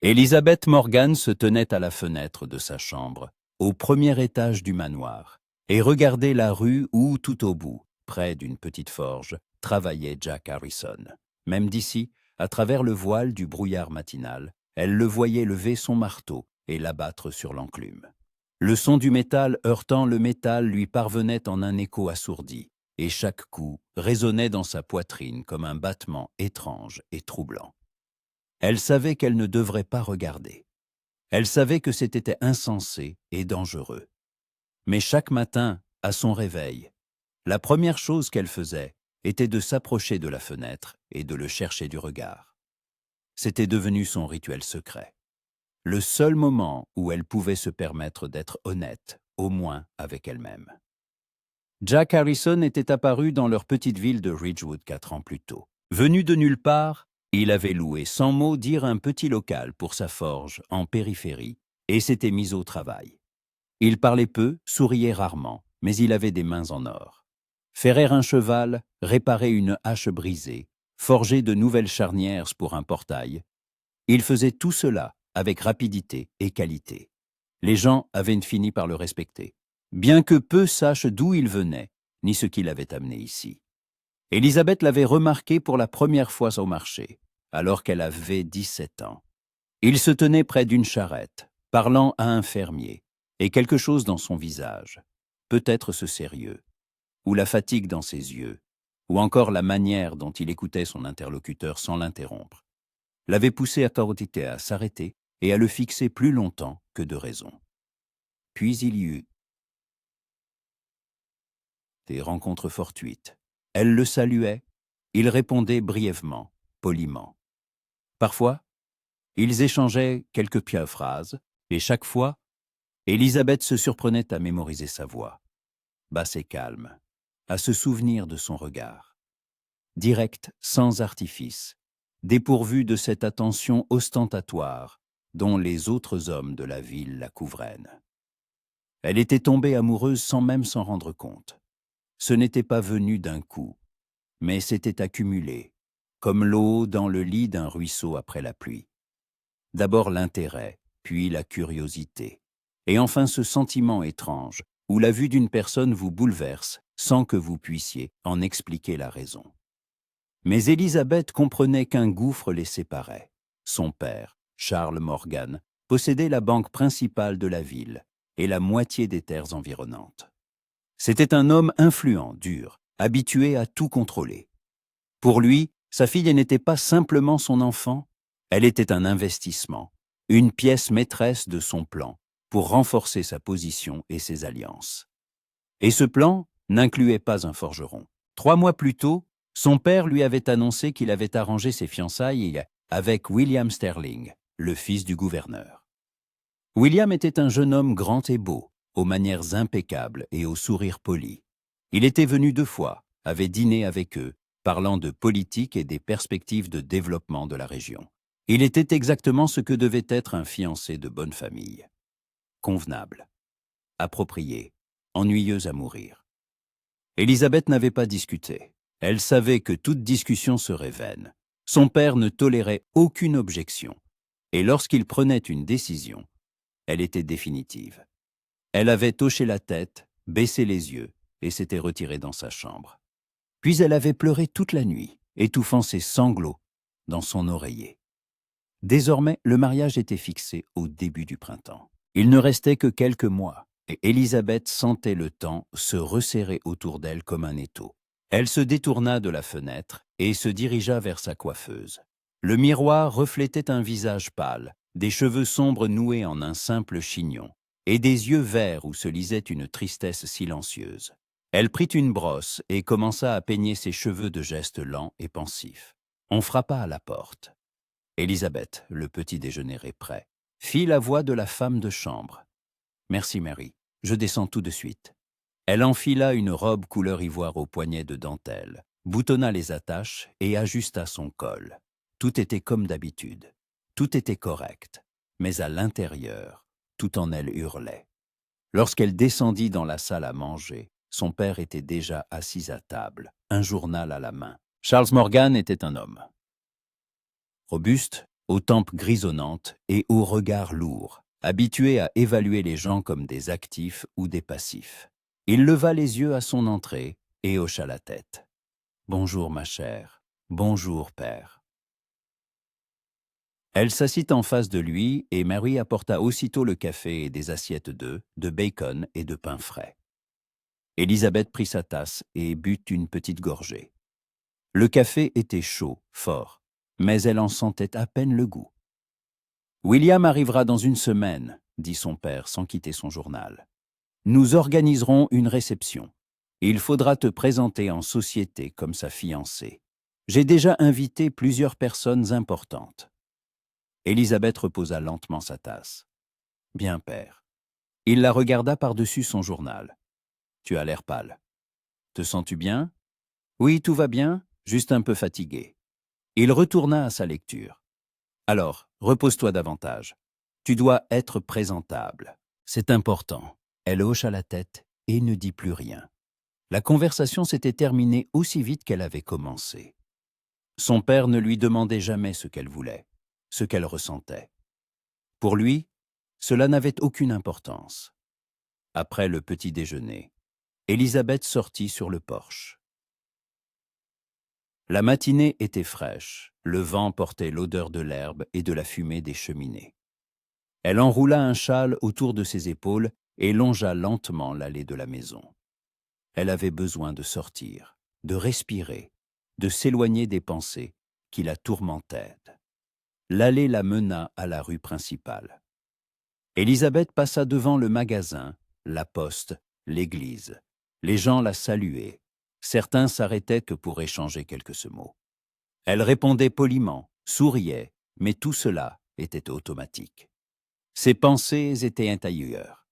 Elizabeth Morgan se tenait à la fenêtre de sa chambre, au premier étage du manoir, et regardait la rue où, tout au bout, près d'une petite forge, travaillait Jack Harrison. Même d'ici, à travers le voile du brouillard matinal, elle le voyait lever son marteau et l'abattre sur l'enclume. Le son du métal heurtant le métal lui parvenait en un écho assourdi, et chaque coup résonnait dans sa poitrine comme un battement étrange et troublant. Elle savait qu'elle ne devrait pas regarder. Elle savait que c'était insensé et dangereux. Mais chaque matin, à son réveil, la première chose qu'elle faisait était de s'approcher de la fenêtre et de le chercher du regard. C'était devenu son rituel secret. Le seul moment où elle pouvait se permettre d'être honnête, au moins avec elle-même. Jack Harrison était apparu dans leur petite ville de Ridgewood 4 ans plus tôt. Venu de nulle part, il avait loué sans mot dire un petit local pour sa forge en périphérie et s'était mis au travail. Il parlait peu, souriait rarement, mais il avait des mains en or. Ferrer un cheval, réparer une hache brisée, forger de nouvelles charnières pour un portail, il faisait tout cela avec rapidité et qualité. Les gens avaient fini par le respecter, bien que peu sachent d'où il venait, ni ce qui l'avait amené ici. Élisabeth l'avait remarqué pour la première fois au marché, alors qu'elle avait 17 ans. Il se tenait près d'une charrette, parlant à un fermier, et quelque chose dans son visage, peut-être ce sérieux, ou la fatigue dans ses yeux, ou encore la manière dont il écoutait son interlocuteur sans l'interrompre, l'avait poussé à s'arrêter et à le fixer plus longtemps que de raison. Puis il y eut des rencontres fortuites. Elle le saluait, il répondait brièvement, poliment. Parfois, ils échangeaient quelques pieuses phrases, et chaque fois, Élisabeth se surprenait à mémoriser sa voix, basse et calme, à se souvenir de son regard. Direct, sans artifice, dépourvu de cette attention ostentatoire dont les autres hommes de la ville la couvraient. Elle était tombée amoureuse sans même s'en rendre compte. Ce n'était pas venu d'un coup, mais s'était accumulé, comme l'eau dans le lit d'un ruisseau après la pluie. D'abord l'intérêt, puis la curiosité, et enfin ce sentiment étrange où la vue d'une personne vous bouleverse sans que vous puissiez en expliquer la raison. Mais Élisabeth comprenait qu'un gouffre les séparait. Son père, Charles Morgan, possédait la banque principale de la ville et la moitié des terres environnantes. C'était un homme influent, dur, habitué à tout contrôler. Pour lui, sa fille n'était pas simplement son enfant, elle était un investissement, une pièce maîtresse de son plan pour renforcer sa position et ses alliances. Et ce plan n'incluait pas un forgeron. 3 mois plus tôt, son père lui avait annoncé qu'il avait arrangé ses fiançailles avec William Sterling, le fils du gouverneur. William était un jeune homme grand et beau, aux manières impeccables et au sourire poli. Il était venu 2 fois, avait dîné avec eux, parlant de politique et des perspectives de développement de la région. Il était exactement ce que devait être un fiancé de bonne famille. Convenable, approprié, ennuyeuse à mourir. Élisabeth n'avait pas discuté. Elle savait que toute discussion serait vaine. Son père ne tolérait aucune objection. Et lorsqu'il prenait une décision, elle était définitive. Elle avait hoché la tête, baissé les yeux et s'était retirée dans sa chambre. Puis elle avait pleuré toute la nuit, étouffant ses sanglots dans son oreiller. Désormais, le mariage était fixé au début du printemps. Il ne restait que quelques mois, et Élisabeth sentait le temps se resserrer autour d'elle comme un étau. Elle se détourna de la fenêtre et se dirigea vers sa coiffeuse. Le miroir reflétait un visage pâle, des cheveux sombres noués en un simple chignon, et des yeux verts où se lisait une tristesse silencieuse. Elle prit une brosse et commença à peigner ses cheveux de gestes lents et pensifs. On frappa à la porte. Élisabeth, le petit déjeuner est prêt, fit la voix de la femme de chambre. « Merci, Mary, je descends tout de suite. » Elle enfila une robe couleur ivoire aux poignets de dentelle, boutonna les attaches et ajusta son col. Tout était comme d'habitude. Tout était correct. Mais à l'intérieur, tout en elle hurlait. Lorsqu'elle descendit dans la salle à manger, son père était déjà assis à table, un journal à la main. Charles Morgan était un homme. Robuste, aux tempes grisonnantes et au regard lourd, habitué à évaluer les gens comme des actifs ou des passifs. Il leva les yeux à son entrée et hocha la tête. « Bonjour, ma chère. Bonjour, père. » Elle s'assit en face de lui et Mary apporta aussitôt le café et des assiettes d'œufs, de bacon et de pain frais. Élisabeth prit sa tasse et but une petite gorgée. Le café était chaud, fort, mais elle en sentait à peine le goût. « William arrivera dans une semaine, » dit son père sans quitter son journal. « Nous organiserons une réception. Il faudra te présenter en société comme sa fiancée. J'ai déjà invité plusieurs personnes importantes. » Élisabeth reposa lentement sa tasse. « Bien, père. » Il la regarda par-dessus son journal. « Tu as l'air pâle. Te sens-tu bien ? » ?»« Oui, tout va bien, juste un peu fatigué. » Il retourna à sa lecture. « Alors, repose-toi davantage. Tu dois être présentable. C'est important. » Elle hocha la tête et ne dit plus rien. La conversation s'était terminée aussi vite qu'elle avait commencé. Son père ne lui demandait jamais ce qu'elle voulait, ce qu'elle ressentait. Pour lui, cela n'avait aucune importance. Après le petit déjeuner, Élisabeth sortit sur le porche. La matinée était fraîche, le vent portait l'odeur de l'herbe et de la fumée des cheminées. Elle enroula un châle autour de ses épaules et longea lentement l'allée de la maison. Elle avait besoin de sortir, de respirer, de s'éloigner des pensées qui la tourmentaient. L'allée la mena à la rue principale. Élisabeth passa devant le magasin, la poste, l'église. Les gens la saluaient. Certains s'arrêtaient que pour échanger quelques mots. Elle répondait poliment, souriait, mais tout cela était automatique. Ses pensées étaient ailleurs.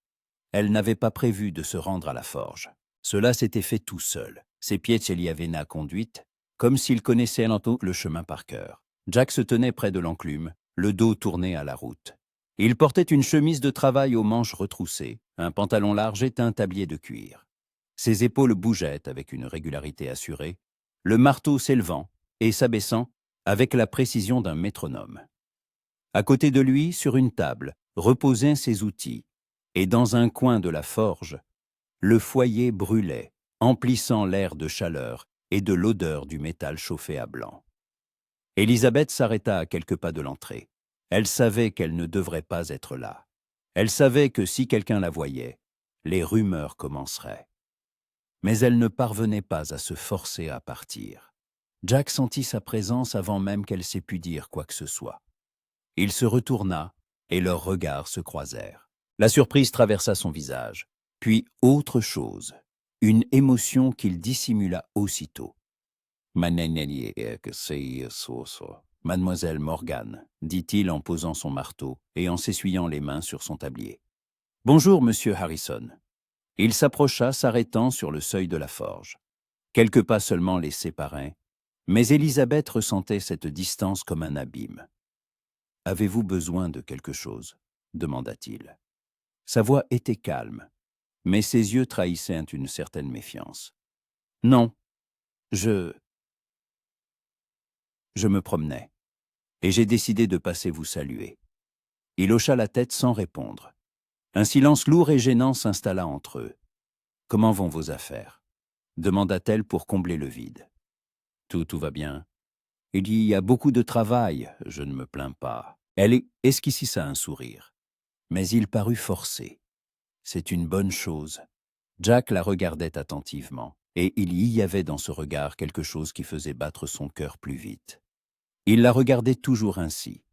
Elle n'avait pas prévu de se rendre à la forge. Cela s'était fait tout seul. Ses pieds y avaient conduite, comme s'il connaissait le chemin par cœur. Jack se tenait près de l'enclume, le dos tourné à la route. Il portait une chemise de travail aux manches retroussées, un pantalon large et un tablier de cuir. Ses épaules bougeaient avec une régularité assurée, le marteau s'élevant et s'abaissant avec la précision d'un métronome. À côté de lui, sur une table, reposaient ses outils, et dans un coin de la forge, le foyer brûlait, emplissant l'air de chaleur et de l'odeur du métal chauffé à blanc. Élisabeth s'arrêta à quelques pas de l'entrée. Elle savait qu'elle ne devrait pas être là. Elle savait que si quelqu'un la voyait, les rumeurs commenceraient. Mais elle ne parvenait pas à se forcer à partir. Jack sentit sa présence avant même qu'elle s'ait pu dire quoi que ce soit. Il se retourna et leurs regards se croisèrent. La surprise traversa son visage, puis autre chose, une émotion qu'il dissimula aussitôt. « Mademoiselle Morgan, » dit-il en posant son marteau et en s'essuyant les mains sur son tablier. « Bonjour, monsieur Harrison. » Il s'approcha, s'arrêtant sur le seuil de la forge. Quelques pas seulement les séparaient, mais Élisabeth ressentait cette distance comme un abîme. « Avez-vous besoin de quelque chose ?» demanda-t-il. Sa voix était calme, mais ses yeux trahissaient une certaine méfiance. « Non, je me promenais, et j'ai décidé de passer vous saluer. » Il hocha la tête sans répondre. Un silence lourd et gênant s'installa entre eux. « Comment vont vos affaires ?» demanda-t-elle pour combler le vide. « Tout va bien. Il y a beaucoup de travail, je ne me plains pas. » Elle esquissa un sourire, mais il parut forcé. « C'est une bonne chose. » Jack la regardait attentivement, et il y avait dans ce regard quelque chose qui faisait battre son cœur plus vite. Il la regardait toujours ainsi,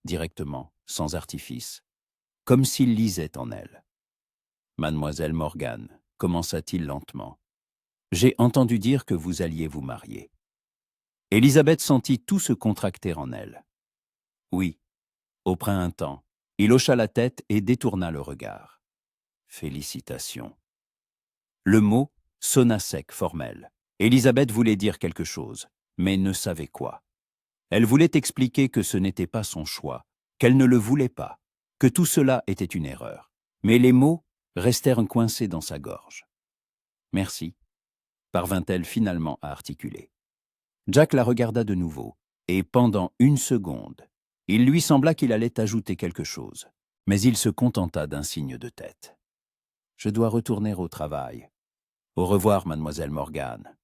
directement, sans artifice, comme s'il lisait en elle. « Mademoiselle Morgan, » commença-t-il lentement, « j'ai entendu dire que vous alliez vous marier. » Élisabeth sentit tout se contracter en elle. « Oui, au printemps. » Il hocha la tête et détourna le regard. « Félicitations. » Le mot sonna sec, formel. Élisabeth voulait dire quelque chose, mais ne savait quoi. Elle voulait expliquer que ce n'était pas son choix, qu'elle ne le voulait pas, que tout cela était une erreur. Mais les mots restèrent coincés dans sa gorge. « Merci », parvint-elle finalement à articuler. Jack la regarda de nouveau, et pendant une seconde, Il lui sembla qu'il allait ajouter quelque chose, mais il se contenta d'un signe de tête. « Je dois retourner au travail. Au revoir, mademoiselle Morgan.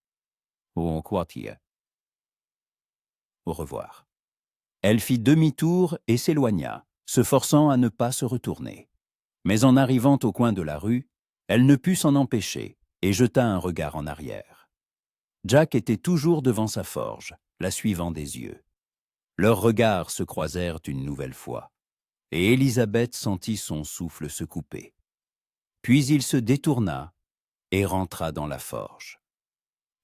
Au quartier. Au revoir. » Elle fit demi-tour et s'éloigna, se forçant à ne pas se retourner. Mais en arrivant au coin de la rue, elle ne put s'en empêcher et jeta un regard en arrière. Jack était toujours devant sa forge, la suivant des yeux. Leurs regards se croisèrent une nouvelle fois, et Élisabeth sentit son souffle se couper. Puis il se détourna et rentra dans la forge.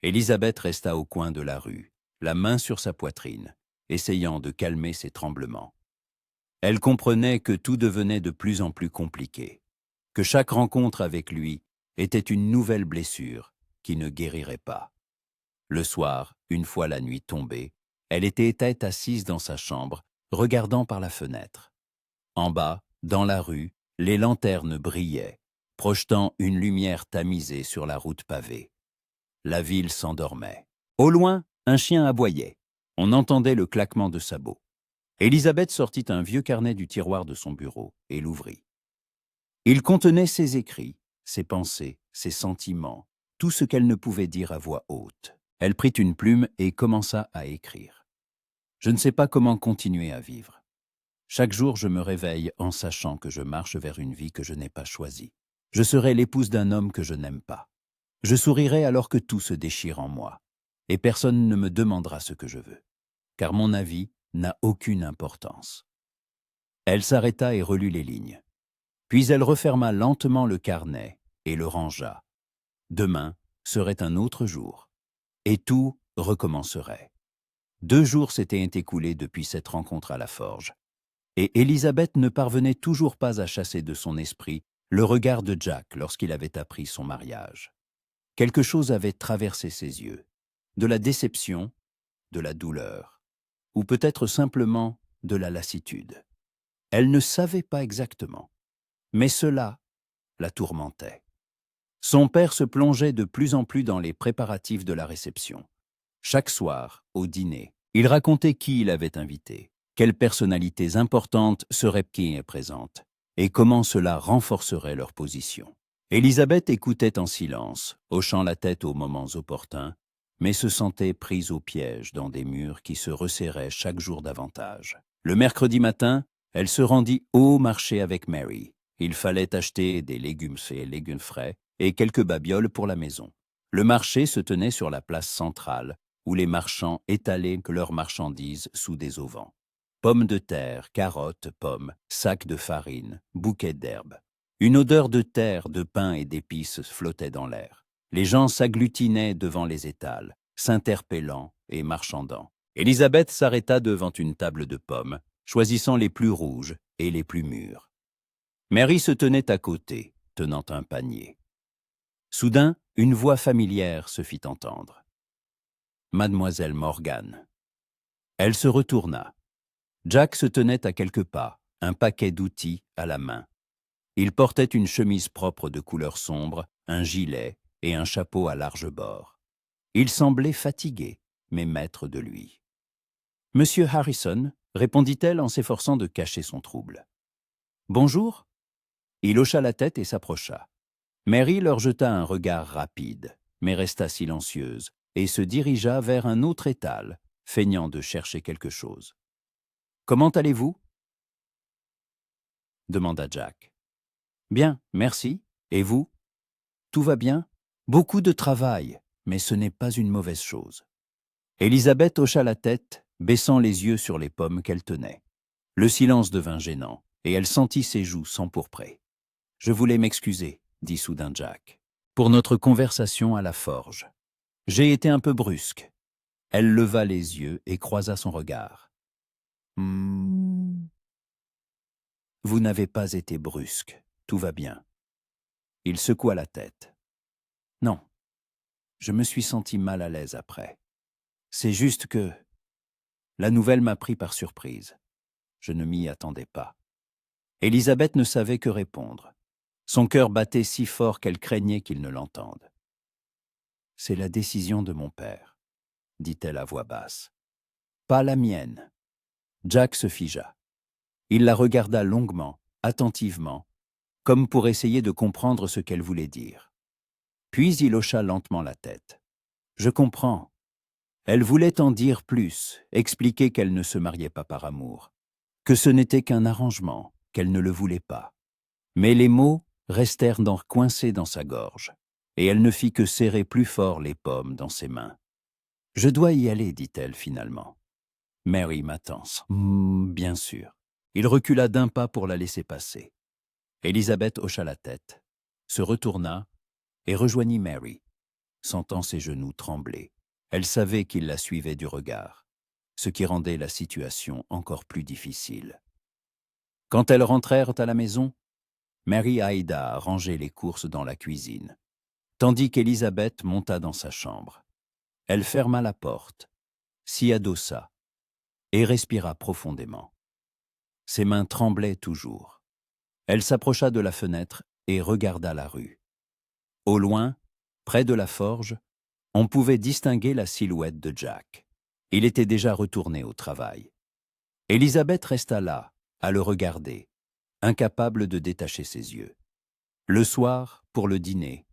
Élisabeth resta au coin de la rue, la main sur sa poitrine, essayant de calmer ses tremblements. Elle comprenait que tout devenait de plus en plus compliqué, que chaque rencontre avec lui était une nouvelle blessure qui ne guérirait pas. Le soir, une fois la nuit tombée, elle était assise dans sa chambre, regardant par la fenêtre. En bas, dans la rue, les lanternes brillaient, projetant une lumière tamisée sur la route pavée. La ville s'endormait. Au loin, un chien aboyait. On entendait le claquement de sabots. Élisabeth sortit un vieux carnet du tiroir de son bureau et l'ouvrit. Il contenait ses écrits, ses pensées, ses sentiments, tout ce qu'elle ne pouvait dire à voix haute. Elle prit une plume et commença à écrire. « Je ne sais pas comment continuer à vivre. Chaque jour, je me réveille en sachant que je marche vers une vie que je n'ai pas choisie. Je serai l'épouse d'un homme que je n'aime pas. Je sourirai alors que tout se déchire en moi, et personne ne me demandera ce que je veux, car mon avis n'a aucune importance. » Elle s'arrêta et relut les lignes. Puis elle referma lentement le carnet et le rangea. Demain serait un autre jour, et tout recommencerait. 2 jours s'étaient écoulés depuis cette rencontre à la forge, et Élisabeth ne parvenait toujours pas à chasser de son esprit le regard de Jack lorsqu'il avait appris son mariage. Quelque chose avait traversé ses yeux, de la déception, de la douleur, ou peut-être simplement de la lassitude. Elle ne savait pas exactement, mais cela la tourmentait. Son père se plongeait de plus en plus dans les préparatifs de la réception. Chaque soir, au dîner, il racontait qui il avait invité, quelles personnalités importantes seraient présentes, et comment cela renforcerait leur position. Élisabeth écoutait en silence, hochant la tête aux moments opportuns, mais se sentait prise au piège dans des murs qui se resserraient chaque jour davantage. Le mercredi matin, elle se rendit au marché avec Mary. Il fallait acheter des légumes et légumes frais et quelques babioles pour la maison. Le marché se tenait sur la place centrale, où les marchands étalaient leurs marchandises sous des auvents. Pommes de terre, carottes, pommes, sacs de farine, bouquets d'herbes. Une odeur de terre, de pain et d'épices flottait dans l'air. Les gens s'agglutinaient devant les étals, s'interpellant et marchandant. Élisabeth s'arrêta devant une table de pommes, choisissant les plus rouges et les plus mûres. Mary se tenait à côté, tenant un panier. Soudain, une voix familière se fit entendre. « Mademoiselle Morgan. » Elle se retourna. Jack se tenait à quelques pas, un paquet d'outils à la main. Il portait une chemise propre de couleur sombre, un gilet et un chapeau à large bord. Il semblait fatigué, mais maître de lui. « Monsieur Harrison » répondit-elle en s'efforçant de cacher son trouble. « Bonjour ?» Il hocha la tête et s'approcha. Mary leur jeta un regard rapide, mais resta silencieuse, et se dirigea vers un autre étal, feignant de chercher quelque chose. « Comment allez-vous » demanda Jack. « Bien, merci. Et vous ?»« Tout va bien. Beaucoup de travail, mais ce n'est pas une mauvaise chose. » Élisabeth hocha la tête, baissant les yeux sur les pommes qu'elle tenait. Le silence devint gênant, et elle sentit ses joues s'empourprer. « Je voulais m'excuser, » dit soudain Jack, « pour notre conversation à la forge. J'ai été un peu brusque. » Elle leva les yeux et croisa son regard. « Vous n'avez pas été brusque, tout va bien. » Il secoua la tête. « Non, je me suis senti mal à l'aise après. C'est juste que la nouvelle m'a pris par surprise. Je ne m'y attendais pas. » Élisabeth ne savait que répondre. Son cœur battait si fort qu'elle craignait qu'il ne l'entende. « C'est la décision de mon père, » dit-elle à voix basse. « Pas la mienne. Jack se figea. Il la regarda longuement, attentivement, comme pour essayer de comprendre ce qu'elle voulait dire. Puis il hocha lentement la tête. « Je comprends. » Elle voulait en dire plus, expliquer qu'elle ne se mariait pas par amour, que ce n'était qu'un arrangement, qu'elle ne le voulait pas. Mais les mots restèrent coincés dans sa gorge, et elle ne fit que serrer plus fort les pommes dans ses mains. « Je dois y aller, dit-elle finalement. Mary m'attend. Bien sûr. » Il recula d'un pas pour la laisser passer. Élisabeth hocha la tête, se retourna et rejoignit Mary, sentant ses genoux trembler. Elle savait qu'il la suivait du regard, ce qui rendait la situation encore plus difficile. Quand elles rentrèrent à la maison, Mary aida à ranger les courses dans la cuisine, tandis qu'Élisabeth monta dans sa chambre. Elle ferma la porte, s'y adossa et respira profondément. Ses mains tremblaient toujours. Elle s'approcha de la fenêtre et regarda la rue. Au loin, près de la forge, on pouvait distinguer la silhouette de Jack. Il était déjà retourné au travail. Élisabeth resta là, à le regarder, incapable de détacher ses yeux. Le soir, pour le dîner,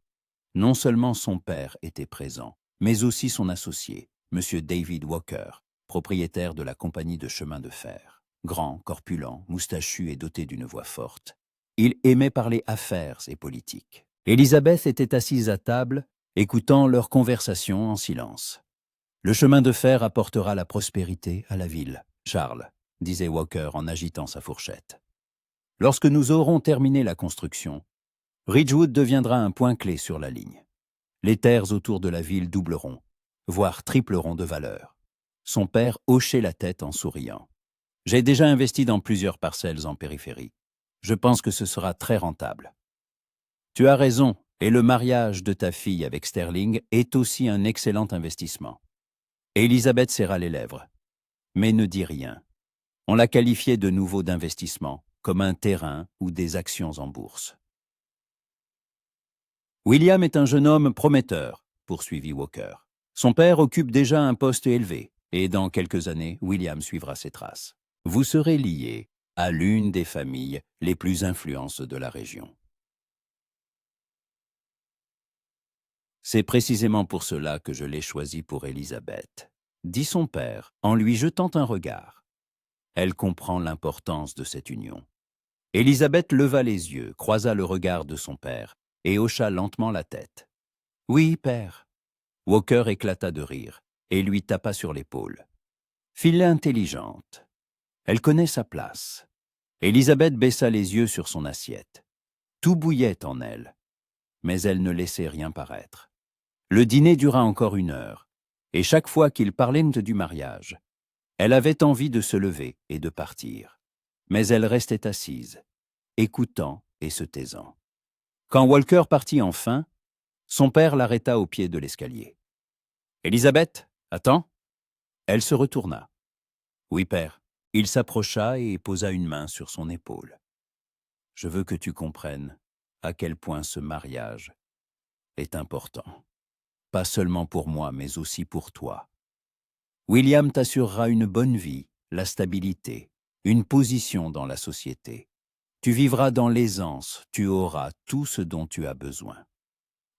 non seulement son père était présent, mais aussi son associé, M. David Walker, propriétaire de la compagnie de chemin de fer. Grand, corpulent, moustachu et doté d'une voix forte. Il aimait parler affaires et politique. Élisabeth était assise à table, écoutant leur conversation en silence. « Le chemin de fer apportera la prospérité à la ville, Charles, » disait Walker en agitant sa fourchette. « Lorsque nous aurons terminé la construction, Ridgewood deviendra un point clé sur la ligne. Les terres autour de la ville doubleront, voire tripleront de valeur. » Son père hochait la tête en souriant. « J'ai déjà investi dans plusieurs parcelles en périphérie. Je pense que ce sera très rentable. » « Tu as raison, et le mariage de ta fille avec Sterling est aussi un excellent investissement. » Élisabeth serra les lèvres, mais ne dit rien. On la qualifiait de nouveau d'investissement, comme un terrain ou des actions en bourse. « William est un jeune homme prometteur, » poursuivit Walker. « Son père occupe déjà un poste élevé, et dans quelques années, William suivra ses traces. Vous serez liés à l'une des familles les plus influentes de la région. » C'est précisément pour cela que je l'ai choisi pour Élisabeth, dit son père en lui jetant un regard. Elle comprend l'importance de cette union. Élisabeth leva les yeux, croisa le regard de son père et hocha lentement la tête. « Oui, père. » Walker éclata de rire et lui tapa sur l'épaule. « Fille intelligente. Elle connaît sa place. » Élisabeth baissa les yeux sur son assiette. Tout bouillait en elle, mais elle ne laissait rien paraître. Le dîner dura encore 1 heure, et chaque fois qu'ils parlaient du mariage, elle avait envie de se lever et de partir. Mais elle restait assise, écoutant et se taisant. Quand Walker partit enfin, son père l'arrêta au pied de l'escalier. « Élisabeth, attends !» Elle se retourna. « Oui, père. » Il s'approcha et posa une main sur son épaule. « Je veux que tu comprennes à quel point ce mariage est important. Pas seulement pour moi, mais aussi pour toi. William t'assurera une bonne vie, la stabilité, une position dans la société. Tu vivras dans l'aisance, tu auras tout ce dont tu as besoin. »«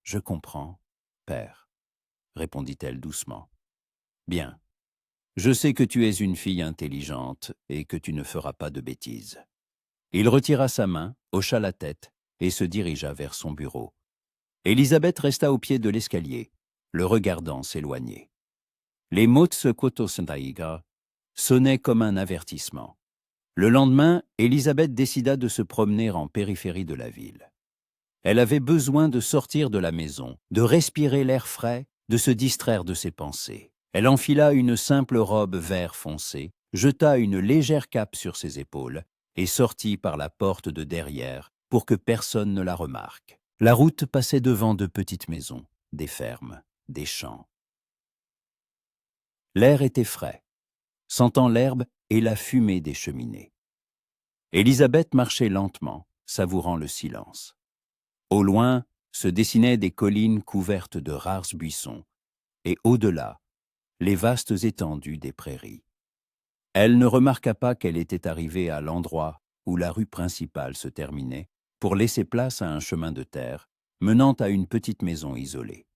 Je comprends, père, » répondit-elle doucement. « Bien. Je sais que tu es une fille intelligente et que tu ne feras pas de bêtises. » Il retira sa main, hocha la tête et se dirigea vers son bureau. Élisabeth resta au pied de l'escalier, le regardant s'éloigner. Les mots de ce Quotosentaiga sonnaient comme un avertissement. Le lendemain, Élisabeth décida de se promener en périphérie de la ville. Elle avait besoin de sortir de la maison, de respirer l'air frais, de se distraire de ses pensées. Elle enfila une simple robe vert foncé, jeta une légère cape sur ses épaules et sortit par la porte de derrière pour que personne ne la remarque. La route passait devant de petites maisons, des fermes, des champs. L'air était frais, sentant l'herbe et la fumée des cheminées. Élisabeth marchait lentement, savourant le silence. Au loin se dessinaient des collines couvertes de rares buissons, et au-delà, les vastes étendues des prairies. Elle ne remarqua pas qu'elle était arrivée à l'endroit où la rue principale se terminait pour laisser place à un chemin de terre menant à une petite maison isolée.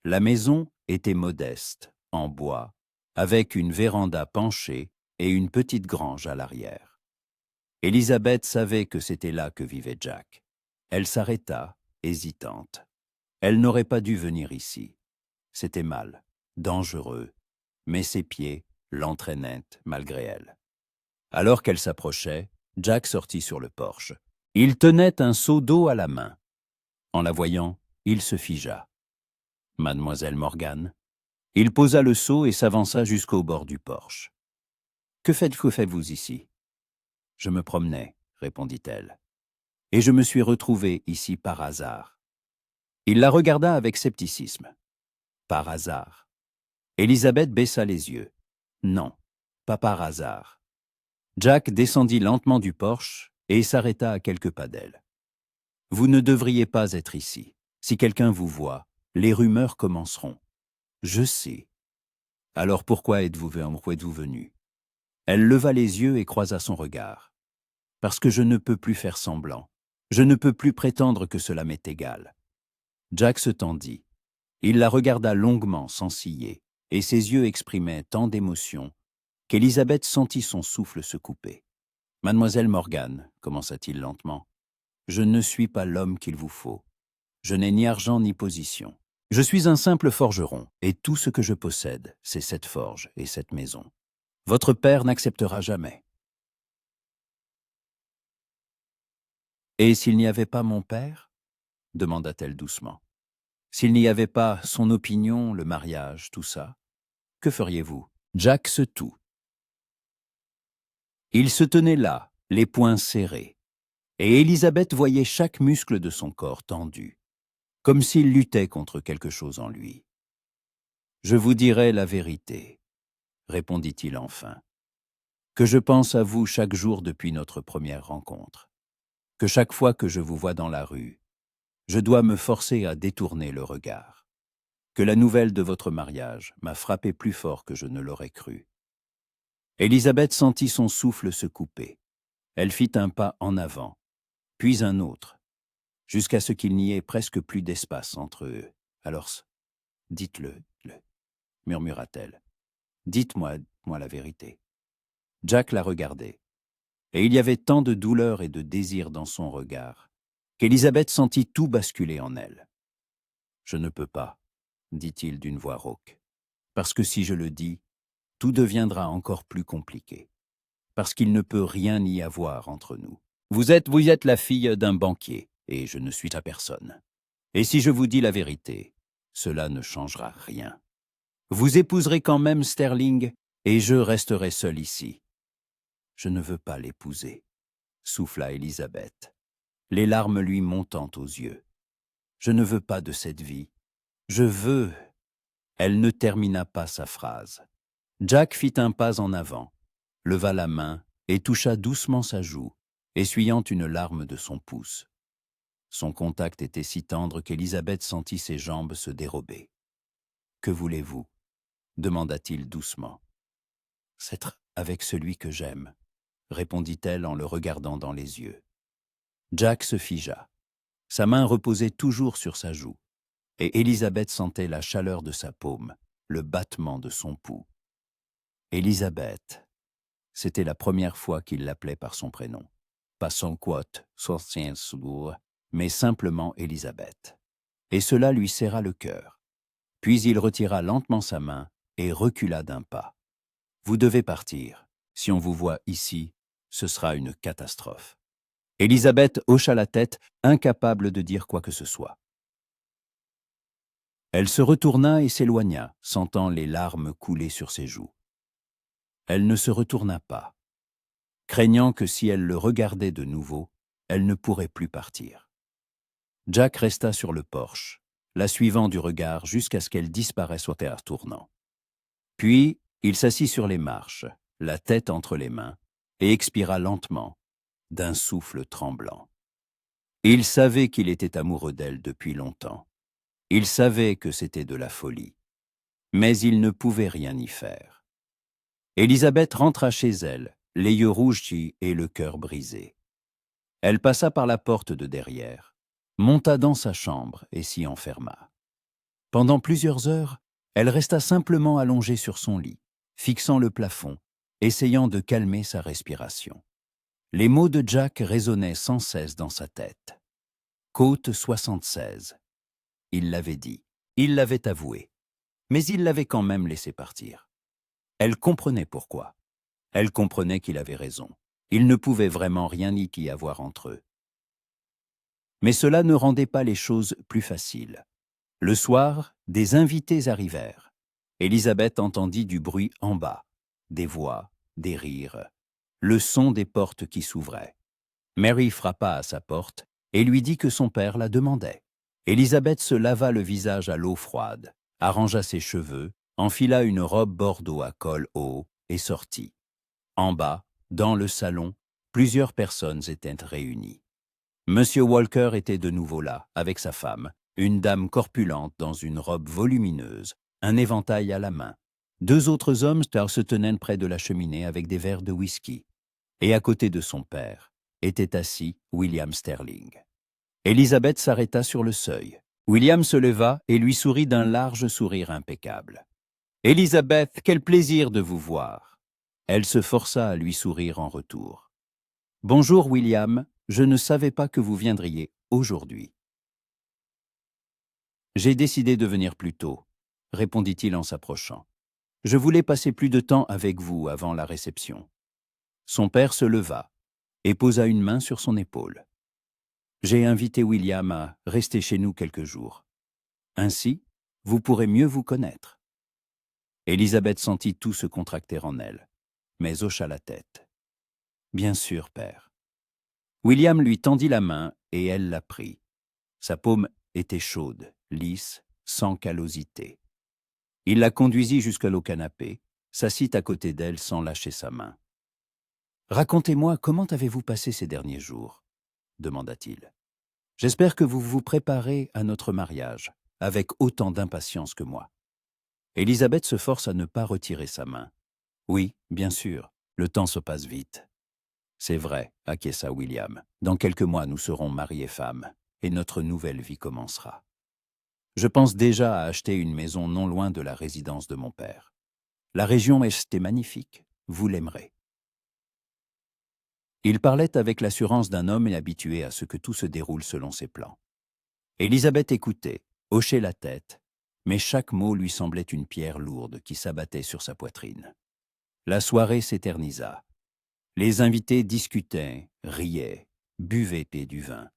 La maison était modeste, en bois, avec une véranda penchée et une petite grange à l'arrière. Élisabeth savait que c'était là que vivait Jack. Elle s'arrêta, hésitante. Elle n'aurait pas dû venir ici. C'était mal, dangereux, mais ses pieds l'entraînaient malgré elle. Alors qu'elle s'approchait, Jack sortit sur le porche. Il tenait un seau d'eau à la main. En la voyant, il se figea. « Mademoiselle Morgan ?» Il posa le seau et s'avança jusqu'au bord du porche. « Que faites-vous ici ?»« Je me promenais, » répondit-elle. « Et je me suis retrouvé ici par hasard. » Il la regarda avec scepticisme. « Par hasard ?» Élisabeth baissa les yeux. « Non, pas par hasard. » Jack descendit lentement du porche et s'arrêta à quelques pas d'elle. « Vous ne devriez pas être ici. Si quelqu'un vous voit, les rumeurs commenceront. »« Je sais. » « Alors pourquoi êtes-vous venu ?» Elle leva les yeux et croisa son regard. « Parce que je ne peux plus faire semblant. Je ne peux plus prétendre que cela m'est égal. » Jack se tendit. Il la regarda longuement sans ciller, et ses yeux exprimaient tant d'émotion qu'Élisabeth sentit son souffle se couper. « Mademoiselle Morgan, » commença-t-il lentement, « je ne suis pas l'homme qu'il vous faut. Je n'ai ni argent ni position. Je suis un simple forgeron, et tout ce que je possède, c'est cette forge et cette maison. Votre père n'acceptera jamais. » « Et s'il n'y avait pas mon père ?» demanda-t-elle doucement. « S'il n'y avait pas son opinion, le mariage, tout ça, que feriez-vous » Jack se tut. Il se tenait là, les poings serrés, et Élisabeth voyait chaque muscle de son corps tendu, comme s'il luttait contre quelque chose en lui. « Je vous dirai la vérité, » répondit-il enfin, « que je pense à vous chaque jour depuis notre première rencontre, que chaque fois que je vous vois dans la rue, je dois me forcer à détourner le regard, que la nouvelle de votre mariage m'a frappé plus fort que je ne l'aurais cru. » Élisabeth sentit son souffle se couper. Elle fit un pas en avant, puis un autre, jusqu'à ce qu'il n'y ait presque plus d'espace entre eux. « Alors, dites-le, murmura-t-elle. Dites-moi la vérité. » Jack la regardait, et il y avait tant de douleur et de désir dans son regard qu'Élisabeth sentit tout basculer en elle. « Je ne peux pas, » dit-il d'une voix rauque, « parce que si je le dis, tout deviendra encore plus compliqué, parce qu'il ne peut rien y avoir entre nous. Vous êtes la fille d'un banquier, et je ne suis à personne. Et si je vous dis la vérité, cela ne changera rien. Vous épouserez quand même Sterling, et je resterai seul ici. » « Je ne veux pas l'épouser, » souffla Élisabeth, les larmes lui montant aux yeux. « Je ne veux pas de cette vie. Je veux... » Elle ne termina pas sa phrase. Jack fit un pas en avant, leva la main et toucha doucement sa joue, essuyant une larme de son pouce. Son contact était si tendre qu'Élisabeth sentit ses jambes se dérober. « Que voulez-vous » demanda-t-il doucement. « Être avec celui que j'aime, » répondit-elle en le regardant dans les yeux. Jack se figea. Sa main reposait toujours sur sa joue, et Élisabeth sentait la chaleur de sa paume, le battement de son pouls. Élisabeth, c'était la première fois qu'il l'appelait par son prénom. Pas son quote, mais simplement Élisabeth. Et cela lui serra le cœur. Puis il retira lentement sa main et recula d'un pas. « Vous devez partir. Si on vous voit ici, ce sera une catastrophe. » Élisabeth hocha la tête, incapable de dire quoi que ce soit. Elle se retourna et s'éloigna, sentant les larmes couler sur ses joues. Elle ne se retourna pas, craignant que si elle le regardait de nouveau, elle ne pourrait plus partir. Jack resta sur le porche, la suivant du regard jusqu'à ce qu'elle disparaisse au terre tournant. Puis, il s'assit sur les marches, la tête entre les mains, et expira lentement, d'un souffle tremblant. Il savait qu'il était amoureux d'elle depuis longtemps. Il savait que c'était de la folie. Mais il ne pouvait rien y faire. Élisabeth rentra chez elle, les yeux rougis et le cœur brisé. Elle passa par la porte de derrière, monta dans sa chambre et s'y enferma. Pendant plusieurs heures, elle resta simplement allongée sur son lit, fixant le plafond, essayant de calmer sa respiration. Les mots de Jack résonnaient sans cesse dans sa tête. Côte 76. Il l'avait dit, il l'avait avoué, mais il l'avait quand même laissé partir. Elle comprenait pourquoi. Elle comprenait qu'il avait raison. Il ne pouvait vraiment rien y avoir entre eux. Mais cela ne rendait pas les choses plus faciles. Le soir, des invités arrivèrent. Élisabeth entendit du bruit en bas, des voix, des rires, le son des portes qui s'ouvraient. Mary frappa à sa porte et lui dit que son père la demandait. Élisabeth se lava le visage à l'eau froide, arrangea ses cheveux, enfila une robe bordeaux à col haut et sortit. En bas, dans le salon, plusieurs personnes étaient réunies. Monsieur Walker était de nouveau là, avec sa femme, une dame corpulente dans une robe volumineuse, un éventail à la main. Deux autres hommes se tenaient près de la cheminée avec des verres de whisky. Et à côté de son père était assis William Sterling. Élisabeth s'arrêta sur le seuil. William se leva et lui sourit d'un large sourire impeccable. « Élisabeth, quel plaisir de vous voir !» Elle se força à lui sourire en retour. « Bonjour William, je ne savais pas que vous viendriez aujourd'hui. »« J'ai décidé de venir plus tôt, » répondit-il en s'approchant. « Je voulais passer plus de temps avec vous avant la réception. » Son père se leva et posa une main sur son épaule. « J'ai invité William à rester chez nous quelques jours. Ainsi, vous pourrez mieux vous connaître. » Élisabeth sentit tout se contracter en elle, mais hocha la tête. « Bien sûr, père. » William lui tendit la main et elle la prit. Sa paume était chaude, lisse, sans callosité. Il la conduisit jusqu'au canapé, s'assit à côté d'elle sans lâcher sa main. « Racontez-moi, comment avez-vous passé ces derniers jours ?» demanda-t-il. « J'espère que vous vous préparez à notre mariage, avec autant d'impatience que moi. » Élisabeth se force à ne pas retirer sa main. « Oui, bien sûr, le temps se passe vite. »« C'est vrai, acquiesça William. Dans quelques mois, nous serons mari et femme, et notre nouvelle vie commencera. Je pense déjà à acheter une maison non loin de la résidence de mon père. La région est magnifique, vous l'aimerez. » Il parlait avec l'assurance d'un homme habitué à ce que tout se déroule selon ses plans. Élisabeth écoutait, hochait la tête, mais chaque mot lui semblait une pierre lourde qui s'abattait sur sa poitrine. La soirée s'éternisa. Les invités discutaient, riaient, buvaient du vin.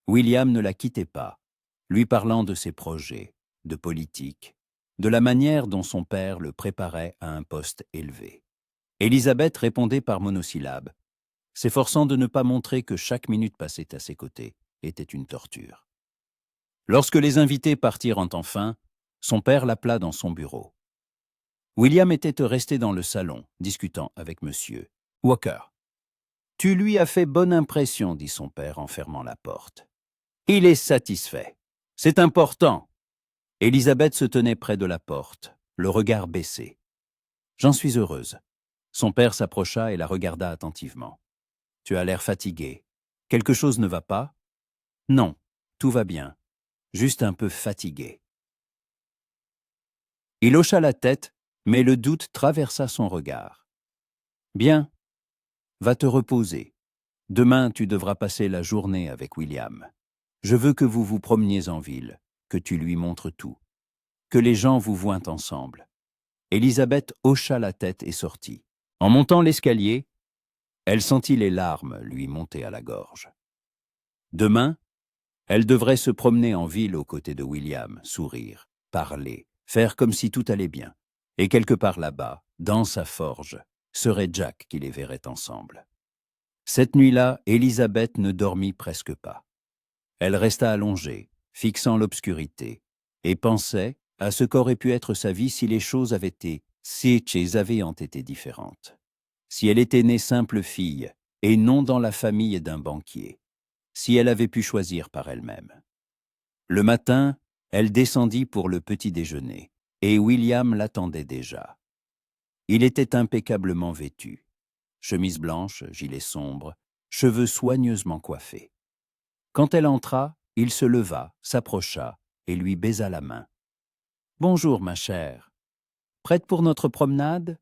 William ne la quittait pas, lui parlant de ses projets, de politique, de la manière dont son père le préparait à un poste élevé. Élisabeth répondait par monosyllabes, s'efforçant de ne pas montrer que chaque minute passée à ses côtés était une torture. Lorsque les invités partirent enfin, son père l'appela dans son bureau. William était resté dans le salon, discutant avec Monsieur Walker. « Tu lui as fait bonne impression, » dit son père en fermant la porte. « Il est satisfait. C'est important. » Élisabeth se tenait près de la porte, le regard baissé. « J'en suis heureuse. » Son père s'approcha et la regarda attentivement. « Tu as l'air fatiguée. Quelque chose ne va pas ?»« Non, tout va bien. Juste un peu fatigué. » Il hocha la tête, mais le doute traversa son regard. « Bien, va te reposer. Demain, tu devras passer la journée avec William. Je veux que vous vous promeniez en ville, que tu lui montres tout, que les gens vous voient ensemble. » Élisabeth hocha la tête et sortit. En montant l'escalier, elle sentit les larmes lui monter à la gorge. Demain, elle devrait se promener en ville aux côtés de William, sourire, parler, faire comme si tout allait bien. Et quelque part là-bas, dans sa forge, serait Jack qui les verrait ensemble. Cette nuit-là, Élisabeth ne dormit presque pas. Elle resta allongée, fixant l'obscurité, et pensait à ce qu'aurait pu être sa vie si les choses avaient été, si elles avaient été différentes. Si elle était née simple fille, et non dans la famille d'un banquier. Si elle avait pu choisir par elle-même. Le matin, elle descendit pour le petit déjeuner, et William l'attendait déjà. Il était impeccablement vêtu. Chemise blanche, gilet sombre, cheveux soigneusement coiffés. Quand elle entra, il se leva, s'approcha et lui baisa la main. « Bonjour, ma chère. Prête pour notre promenade ?»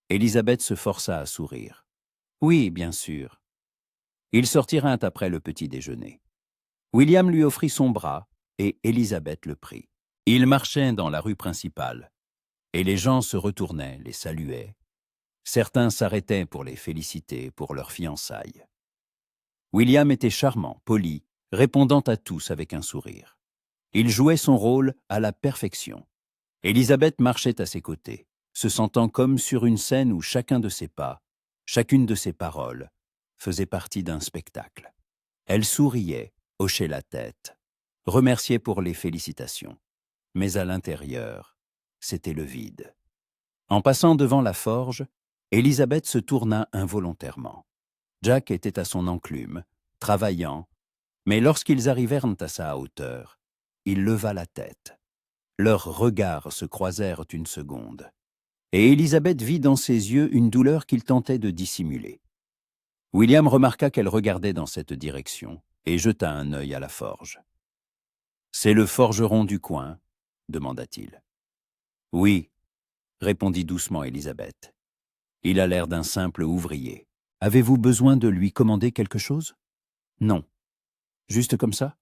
Élisabeth se força à sourire. « Oui, bien sûr. » Ils sortirent après le petit déjeuner. William lui offrit son bras et Élisabeth le prit. Ils marchaient dans la rue principale et les gens se retournaient, les saluaient. Certains s'arrêtaient pour les féliciter pour leur fiançailles. William était charmant, poli, répondant à tous avec un sourire. Il jouait son rôle à la perfection. Élisabeth marchait à ses côtés, se sentant comme sur une scène où chacun de ses pas, chacune de ses paroles, faisait partie d'un spectacle. Elle souriait, hochait la tête, remerciait pour les félicitations. Mais à l'intérieur, c'était le vide. En passant devant la forge, Élisabeth se tourna involontairement. Jack était à son enclume, travaillant, mais lorsqu'ils arrivèrent à sa hauteur, il leva la tête. Leurs regards se croisèrent une seconde, et Élisabeth vit dans ses yeux une douleur qu'il tentait de dissimuler. William remarqua qu'elle regardait dans cette direction et jeta un œil à la forge. « C'est le forgeron du coin ?» demanda-t-il. « Oui, » répondit doucement Élisabeth. « Il a l'air d'un simple ouvrier. Avez-vous besoin de lui commander quelque chose ?»« Non. »« Juste comme ça ?»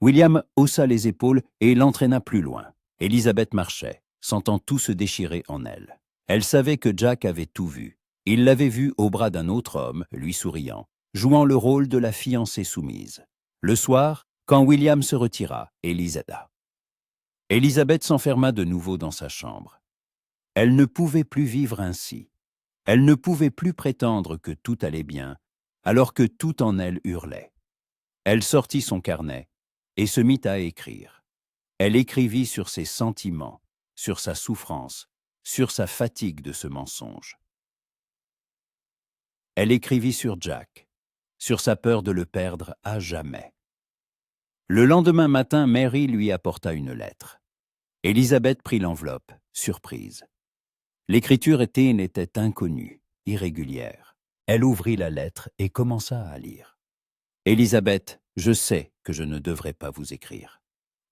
William haussa les épaules et l'entraîna plus loin. Élisabeth marchait, sentant tout se déchirer en elle. Elle savait que Jack avait tout vu. Il l'avait vu au bras d'un autre homme, lui souriant, jouant le rôle de la fiancée soumise. Le soir, quand William se retira, Élisabeth s'enferma de nouveau dans sa chambre. Elle ne pouvait plus vivre ainsi. Elle ne pouvait plus prétendre que tout allait bien, alors que tout en elle hurlait. Elle sortit son carnet et se mit à écrire. Elle écrivit sur ses sentiments, sur sa souffrance, sur sa fatigue de ce mensonge. Elle écrivit sur Jack, sur sa peur de le perdre à jamais. Le lendemain matin, Mary lui apporta une lettre. Élisabeth prit l'enveloppe, surprise. L'écriture était inconnue, irrégulière. Elle ouvrit la lettre et commença à lire. « Élisabeth, je sais que je ne devrais pas vous écrire.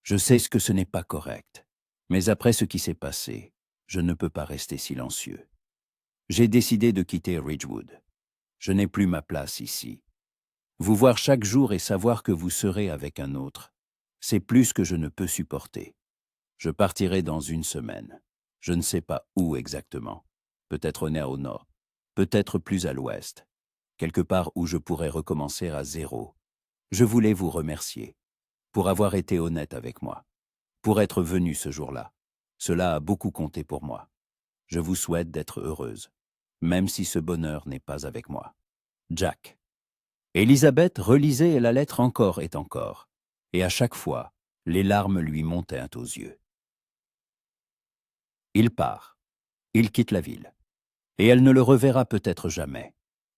Je sais que ce n'est pas correct. Mais après ce qui s'est passé, je ne peux pas rester silencieux. J'ai décidé de quitter Ridgewood. Je n'ai plus ma place ici. Vous voir chaque jour et savoir que vous serez avec un autre, c'est plus que je ne peux supporter. Je partirai dans 1 semaine. Je ne sais pas où exactement. Peut-être au nord, peut-être plus à l'ouest. Quelque part où je pourrais recommencer à zéro. Je voulais vous remercier pour avoir été honnête avec moi, pour être venu ce jour-là. Cela a beaucoup compté pour moi. Je vous souhaite d'être heureuse, même si ce bonheur n'est pas avec moi. Jack. » Élisabeth relisait la lettre encore et encore, et à chaque fois, les larmes lui montaient aux yeux. Il part. Il quitte la ville. Et elle ne le reverra peut-être jamais.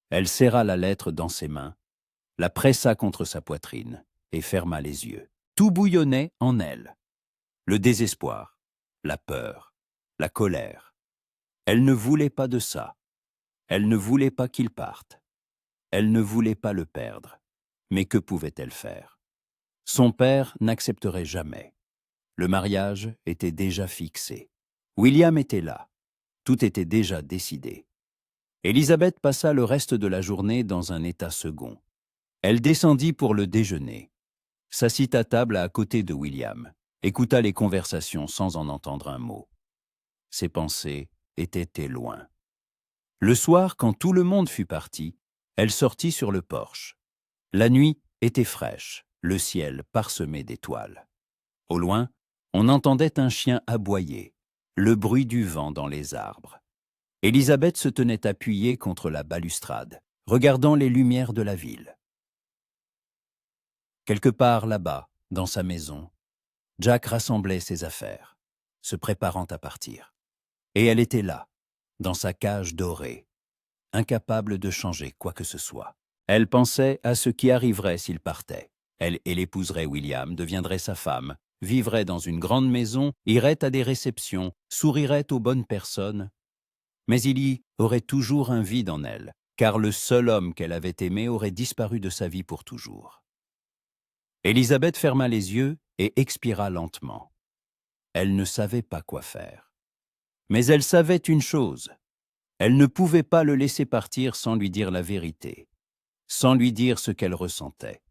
Elle serra la lettre dans ses mains, la pressa contre sa poitrine et ferma les yeux. Tout bouillonnait en elle. Le désespoir, la peur, la colère. Elle ne voulait pas de ça. Elle ne voulait pas qu'il parte. Elle ne voulait pas le perdre. Mais que pouvait-elle faire? Son père n'accepterait jamais. Le mariage était déjà fixé. William était là. Tout était déjà décidé. Élisabeth passa le reste de la journée dans un état second. Elle descendit pour le déjeuner, s'assit à table à côté de William, écouta les conversations sans en entendre un mot. Ses pensées étaient loin. Le soir, quand tout le monde fut parti, elle sortit sur le porche. La nuit était fraîche, le ciel parsemé d'étoiles. Au loin, on entendait un chien aboyer, le bruit du vent dans les arbres. Élisabeth se tenait appuyée contre la balustrade, regardant les lumières de la ville. Quelque part là-bas, dans sa maison, Jack rassemblait ses affaires, se préparant à partir. Et elle était là, dans sa cage dorée, incapable de changer quoi que ce soit. Elle pensait à ce qui arriverait s'il partait. Elle épouserait William, deviendrait sa femme, vivrait dans une grande maison, irait à des réceptions, sourirait aux bonnes personnes. mais il y aurait toujours un vide en elle, car le seul homme qu'elle avait aimé aurait disparu de sa vie pour toujours. Élisabeth ferma les yeux et expira lentement. Elle ne savait pas quoi faire. Mais elle savait une chose. Elle ne pouvait pas le laisser partir sans lui dire la vérité, sans lui dire ce qu'elle ressentait.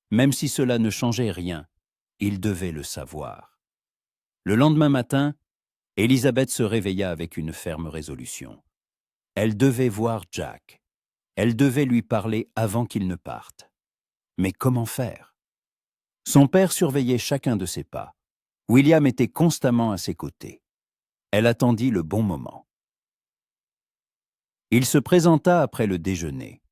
Même si cela ne changeait rien, il devait le savoir. Le lendemain matin, Élisabeth se réveilla avec une ferme résolution. Elle devait voir Jack. Elle devait lui parler avant qu'il ne parte. Mais comment faire? Son père surveillait chacun de ses pas. William était constamment à ses côtés. Elle attendit le bon moment. Il se présenta après le déjeuner,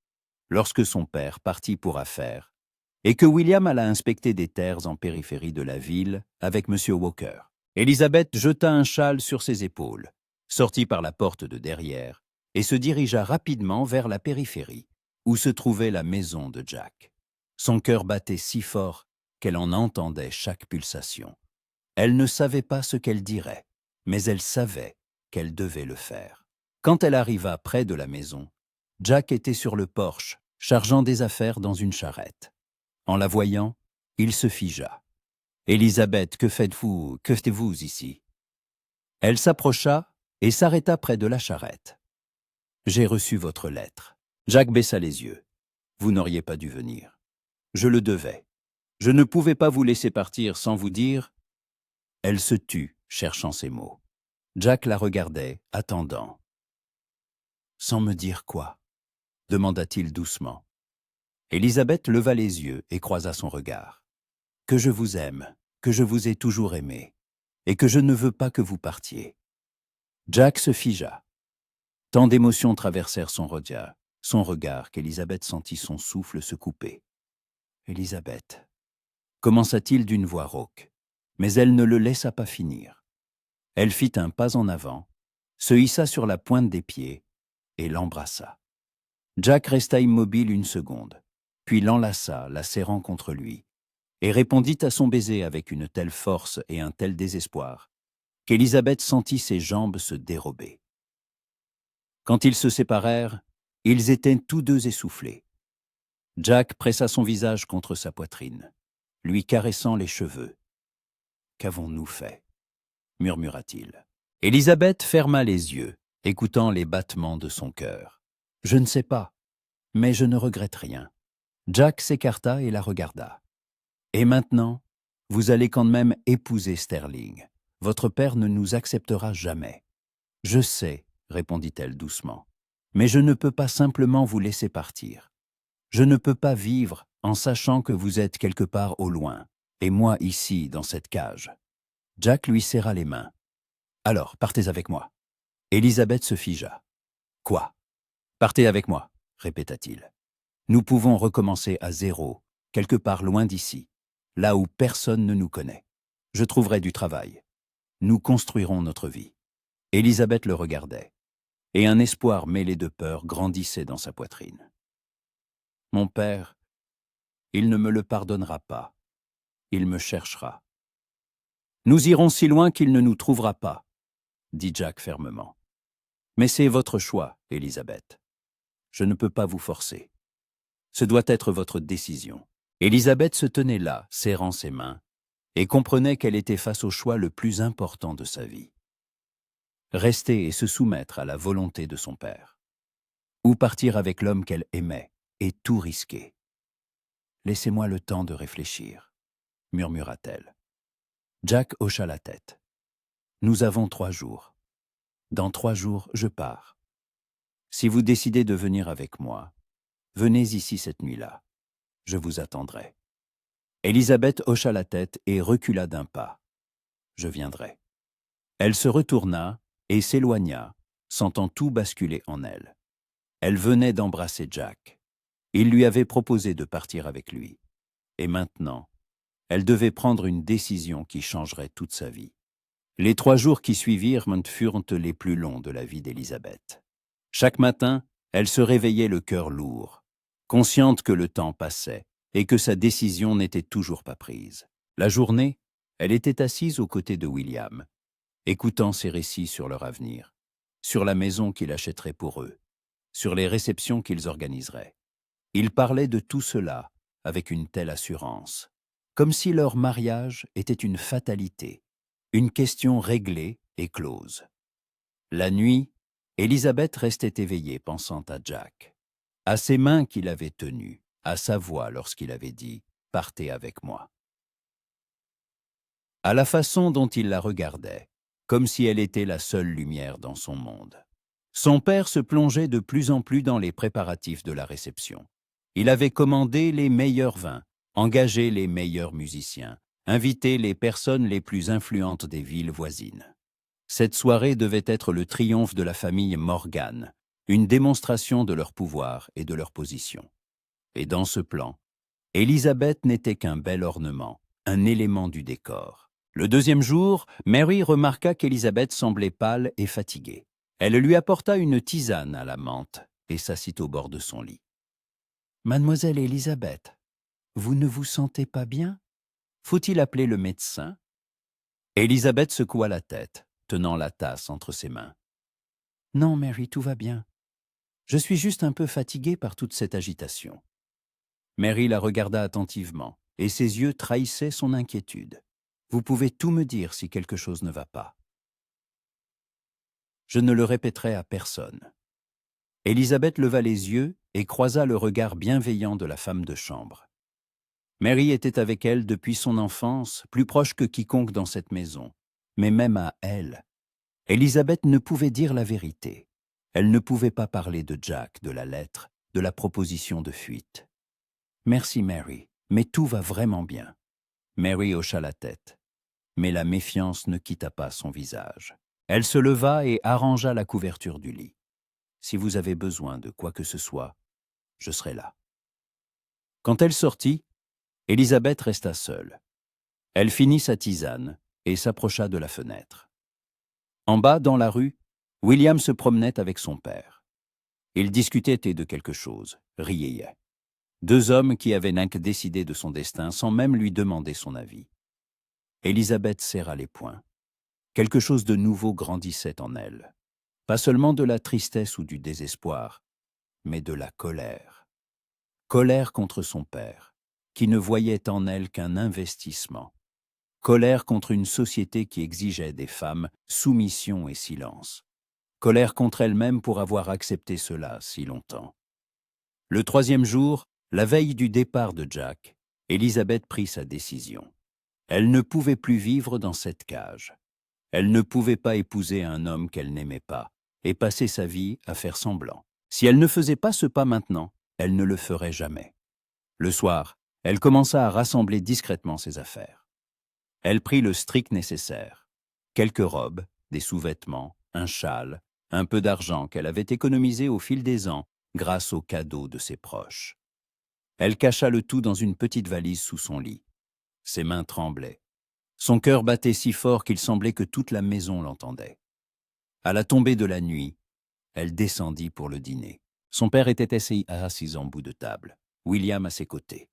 lorsque son père partit pour affaires, et que William alla inspecter des terres en périphérie de la ville avec M. Walker. Élisabeth jeta un châle sur ses épaules, sortit par la porte de derrière et se dirigea rapidement vers la périphérie, où se trouvait la maison de Jack. Son cœur battait si fort qu'elle en entendait chaque pulsation. Elle ne savait pas ce qu'elle dirait, mais elle savait qu'elle devait le faire. Quand elle arriva près de la maison, Jack était sur le porche, chargeant des affaires dans une charrette. En la voyant, il se figea. « Élisabeth, que faites-vous ici ?» Elle s'approcha et s'arrêta près de la charrette. « J'ai reçu votre lettre. » Jack baissa les yeux. « Vous n'auriez pas dû venir. Je le devais. Je ne pouvais pas vous laisser partir sans vous dire... » Elle se tut, cherchant ses mots. Jack la regardait, attendant. « Sans me dire quoi ?» demanda-t-il doucement. Élisabeth leva les yeux et croisa son regard. « Que je vous aime, que je vous ai toujours aimé, et que je ne veux pas que vous partiez. » Jack se figea. Tant d'émotions traversèrent son regard qu'Élisabeth sentit son souffle se couper. « Élisabeth » commença-t-il d'une voix rauque, mais elle ne le laissa pas finir. Elle fit un pas en avant, se hissa sur la pointe des pieds et l'embrassa. Jack resta immobile une seconde, puis l'enlaça, la serrant contre lui, et répondit à son baiser avec une telle force et un tel désespoir qu'Élisabeth sentit ses jambes se dérober. Quand ils se séparèrent, ils étaient tous deux essoufflés. Jack pressa son visage contre sa poitrine, lui caressant les cheveux. « Qu'avons-nous fait ?» murmura-t-il. Élisabeth ferma les yeux, écoutant les battements de son cœur. « Je ne sais pas, mais je ne regrette rien. » Jack s'écarta et la regarda. « Et maintenant, vous allez quand même épouser Sterling. Votre père ne nous acceptera jamais. »« Je sais, » répondit-elle doucement, « mais je ne peux pas simplement vous laisser partir. Je ne peux pas vivre en sachant que vous êtes quelque part au loin, et moi ici, dans cette cage. » Jack lui serra les mains. « Alors, partez avec moi. » Élisabeth se figea. « Quoi ? Partez avec moi, » répéta-t-il. « Nous pouvons recommencer à zéro, quelque part loin d'ici, là où personne ne nous connaît. Je trouverai du travail. Nous construirons notre vie. » Élisabeth le regardait, et un espoir mêlé de peur grandissait dans sa poitrine. « Mon père, il ne me le pardonnera pas. Il me cherchera. »« Nous irons si loin qu'il ne nous trouvera pas, » dit Jack fermement. « Mais c'est votre choix, Élisabeth. Je ne peux pas vous forcer. Ce doit être votre décision. » Élisabeth se tenait là, serrant ses mains, et comprenait qu'elle était face au choix le plus important de sa vie. Rester et se soumettre à la volonté de son père. Ou partir avec l'homme qu'elle aimait et tout risquer. « Laissez-moi le temps de réfléchir, » murmura-t-elle. Jack hocha la tête. « Nous avons 3 jours. Dans 3 jours, je pars. Si vous décidez de venir avec moi, venez ici cette nuit-là. Je vous attendrai. » Élisabeth hocha la tête et recula d'un pas. « Je viendrai. » Elle se retourna et s'éloigna, sentant tout basculer en elle. Elle venait d'embrasser Jack. Il lui avait proposé de partir avec lui. Et maintenant, elle devait prendre une décision qui changerait toute sa vie. Les 3 jours qui suivirent furent les plus longs de la vie d'Élisabeth. Chaque matin, elle se réveillait le cœur lourd, consciente que le temps passait et que sa décision n'était toujours pas prise. La journée, elle était assise aux côtés de William, écoutant ses récits sur leur avenir. sur la maison qu'il achèterait pour eux, sur les réceptions qu'ils organiseraient. Il parlait de tout cela avec une telle assurance, comme si leur mariage était une fatalité, une question réglée et close. La nuit, Élisabeth restait éveillée pensant à Jack, à ses mains qu'il avait tenues, à sa voix lorsqu'il avait dit « Partez avec moi », à la façon dont il la regardait, comme si elle était la seule lumière dans son monde. Son père se plongeait de plus en plus dans les préparatifs de la réception. Il avait commandé les meilleurs vins, engagé les meilleurs musiciens, invité les personnes les plus influentes des villes voisines. Cette soirée devait être le triomphe de la famille Morgan, une démonstration de leur pouvoir et de leur position. Et dans ce plan, Élisabeth n'était qu'un bel ornement, un élément du décor. Le deuxième jour, Mary remarqua qu'Élisabeth semblait pâle et fatiguée. Elle lui apporta une tisane à la menthe et s'assit au bord de son lit. « Mademoiselle Élisabeth, vous ne vous sentez pas bien? Faut-il appeler le médecin ?» Élisabeth secoua la tête, tenant la tasse entre ses mains. « Non, Mary, tout va bien. Je suis juste un peu fatiguée par toute cette agitation. » Mary la regarda attentivement, et ses yeux trahissaient son inquiétude. « Vous pouvez tout me dire si quelque chose ne va pas. » Je ne le répéterai à personne. Élisabeth leva les yeux et croisa le regard bienveillant de la femme de chambre. Mary était avec elle depuis son enfance, plus proche que quiconque dans cette maison. Mais même à elle, Élisabeth ne pouvait dire la vérité. Elle ne pouvait pas parler de Jack, de la lettre, de la proposition de fuite. « Merci, Mary, mais tout va vraiment bien. » Mary hocha la tête, mais la méfiance ne quitta pas son visage. Elle se leva et arrangea la couverture du lit. « Si vous avez besoin de quoi que ce soit, je serai là. » Quand elle sortit, Élisabeth resta seule. Elle finit sa tisane et s'approcha de la fenêtre. En bas, dans la rue, William se promenait avec son père. Ils discutaient de quelque chose, riaient. Deux hommes qui avaient n'importe décidé de son destin sans même lui demander son avis. Élisabeth serra les poings. Quelque chose de nouveau grandissait en elle. Pas seulement de la tristesse ou du désespoir, mais de la colère. Colère contre son père, qui ne voyait en elle qu'un investissement. Colère contre une société qui exigeait des femmes soumission et silence. Colère contre elle-même pour avoir accepté cela si longtemps. Le troisième jour, la veille du départ de Jack, Élisabeth prit sa décision. Elle ne pouvait plus vivre dans cette cage. Elle ne pouvait pas épouser un homme qu'elle n'aimait pas et passer sa vie à faire semblant. Si elle ne faisait pas ce pas maintenant, elle ne le ferait jamais. Le soir, elle commença à rassembler discrètement ses affaires. Elle prit le strict nécessaire. Quelques robes, des sous-vêtements, un châle, un peu d'argent qu'elle avait économisé au fil des ans grâce aux cadeaux de ses proches. Elle cacha le tout dans une petite valise sous son lit. Ses mains tremblaient. Son cœur battait si fort qu'il semblait que toute la maison l'entendait. À la tombée de la nuit, elle descendit pour le dîner. Son père était assis en bout de table, William à ses côtés.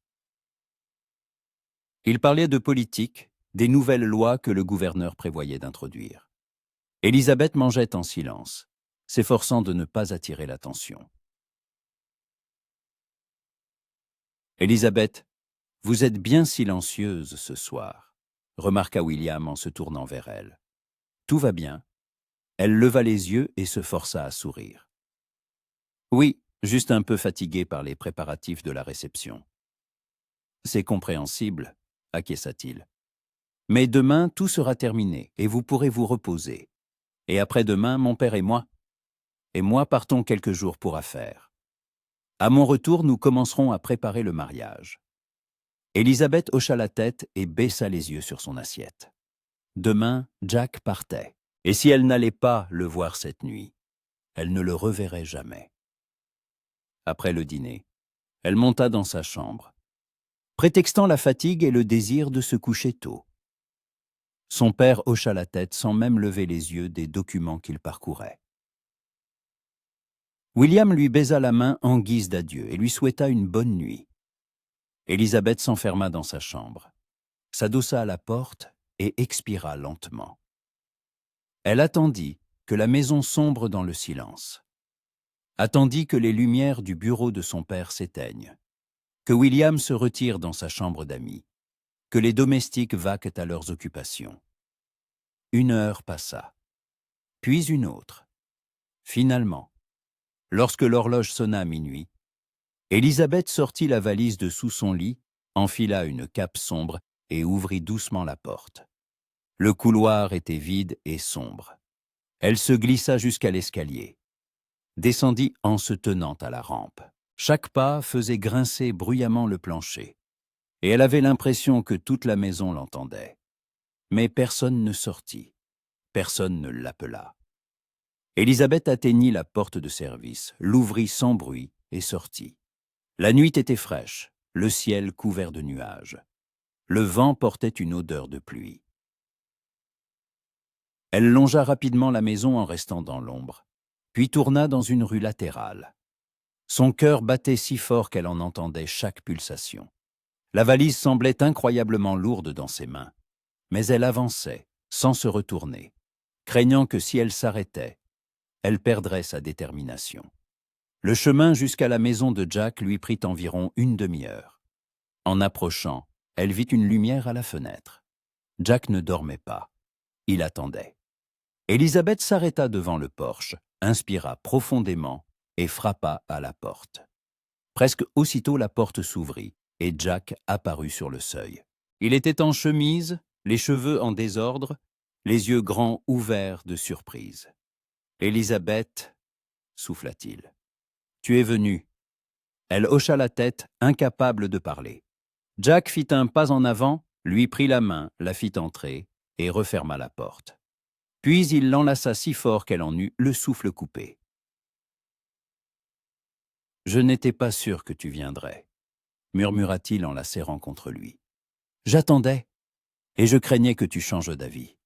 Il parlait de politique, des nouvelles lois que le gouverneur prévoyait d'introduire. Élisabeth mangeait en silence, s'efforçant de ne pas attirer l'attention. « Élisabeth, vous êtes bien silencieuse ce soir, » remarqua William en se tournant vers elle. « Tout va bien ?» Elle leva les yeux et se força à sourire. « Oui, juste un peu fatiguée par les préparatifs de la réception. »« C'est compréhensible, » acquiesça-t-il. « Mais demain, tout sera terminé et vous pourrez vous reposer. Et après-demain, mon père et moi partons quelques jours pour affaires. À mon retour, nous commencerons à préparer le mariage. » Élisabeth hocha la tête et baissa les yeux sur son assiette. Demain, Jack partait. Et si elle n'allait pas le voir cette nuit, elle ne le reverrait jamais. Après le dîner, elle monta dans sa chambre, prétextant la fatigue et le désir de se coucher tôt. Son père hocha la tête sans même lever les yeux des documents qu'il parcourait. William lui baisa la main en guise d'adieu et lui souhaita une bonne nuit. Élisabeth s'enferma dans sa chambre, s'adossa à la porte et expira lentement. Elle attendit que la maison sombre dans le silence. Attendit que les lumières du bureau de son père s'éteignent, que William se retire dans sa chambre d'amis, que les domestiques vaquent à leurs occupations. 1 heure passa, puis une autre. Finalement, lorsque l'horloge sonna à minuit, Élisabeth sortit la valise de sous son lit, enfila une cape sombre et ouvrit doucement la porte. Le couloir était vide et sombre. Elle se glissa jusqu'à l'escalier, descendit en se tenant à la rampe. Chaque pas faisait grincer bruyamment le plancher, et elle avait l'impression que toute la maison l'entendait. Mais personne ne sortit, personne ne l'appela. Élisabeth atteignit la porte de service, l'ouvrit sans bruit et sortit. La nuit était fraîche, le ciel couvert de nuages. Le vent portait une odeur de pluie. Elle longea rapidement la maison en restant dans l'ombre, puis tourna dans une rue latérale. Son cœur battait si fort qu'elle en entendait chaque pulsation. La valise semblait incroyablement lourde dans ses mains, mais elle avançait, sans se retourner, craignant que si elle s'arrêtait, elle perdrait sa détermination. Le chemin jusqu'à la maison de Jack lui prit environ une demi-heure. En approchant, elle vit une lumière à la fenêtre. Jack ne dormait pas. Il attendait. Élisabeth s'arrêta devant le porche, inspira profondément et frappa à la porte. Presque aussitôt la porte s'ouvrit et Jack apparut sur le seuil. Il était en chemise, les cheveux en désordre, les yeux grands ouverts de surprise. « Élisabeth, souffla-t-il. « Tu es venue. » Elle hocha la tête, incapable de parler. Jack fit un pas en avant, lui prit la main, la fit entrer et referma la porte. Puis il l'enlaça si fort qu'elle en eut le souffle coupé. « Je n'étais pas sûr que tu viendrais, » murmura-t-il en la serrant contre lui. « J'attendais, et je craignais que tu changes d'avis. »«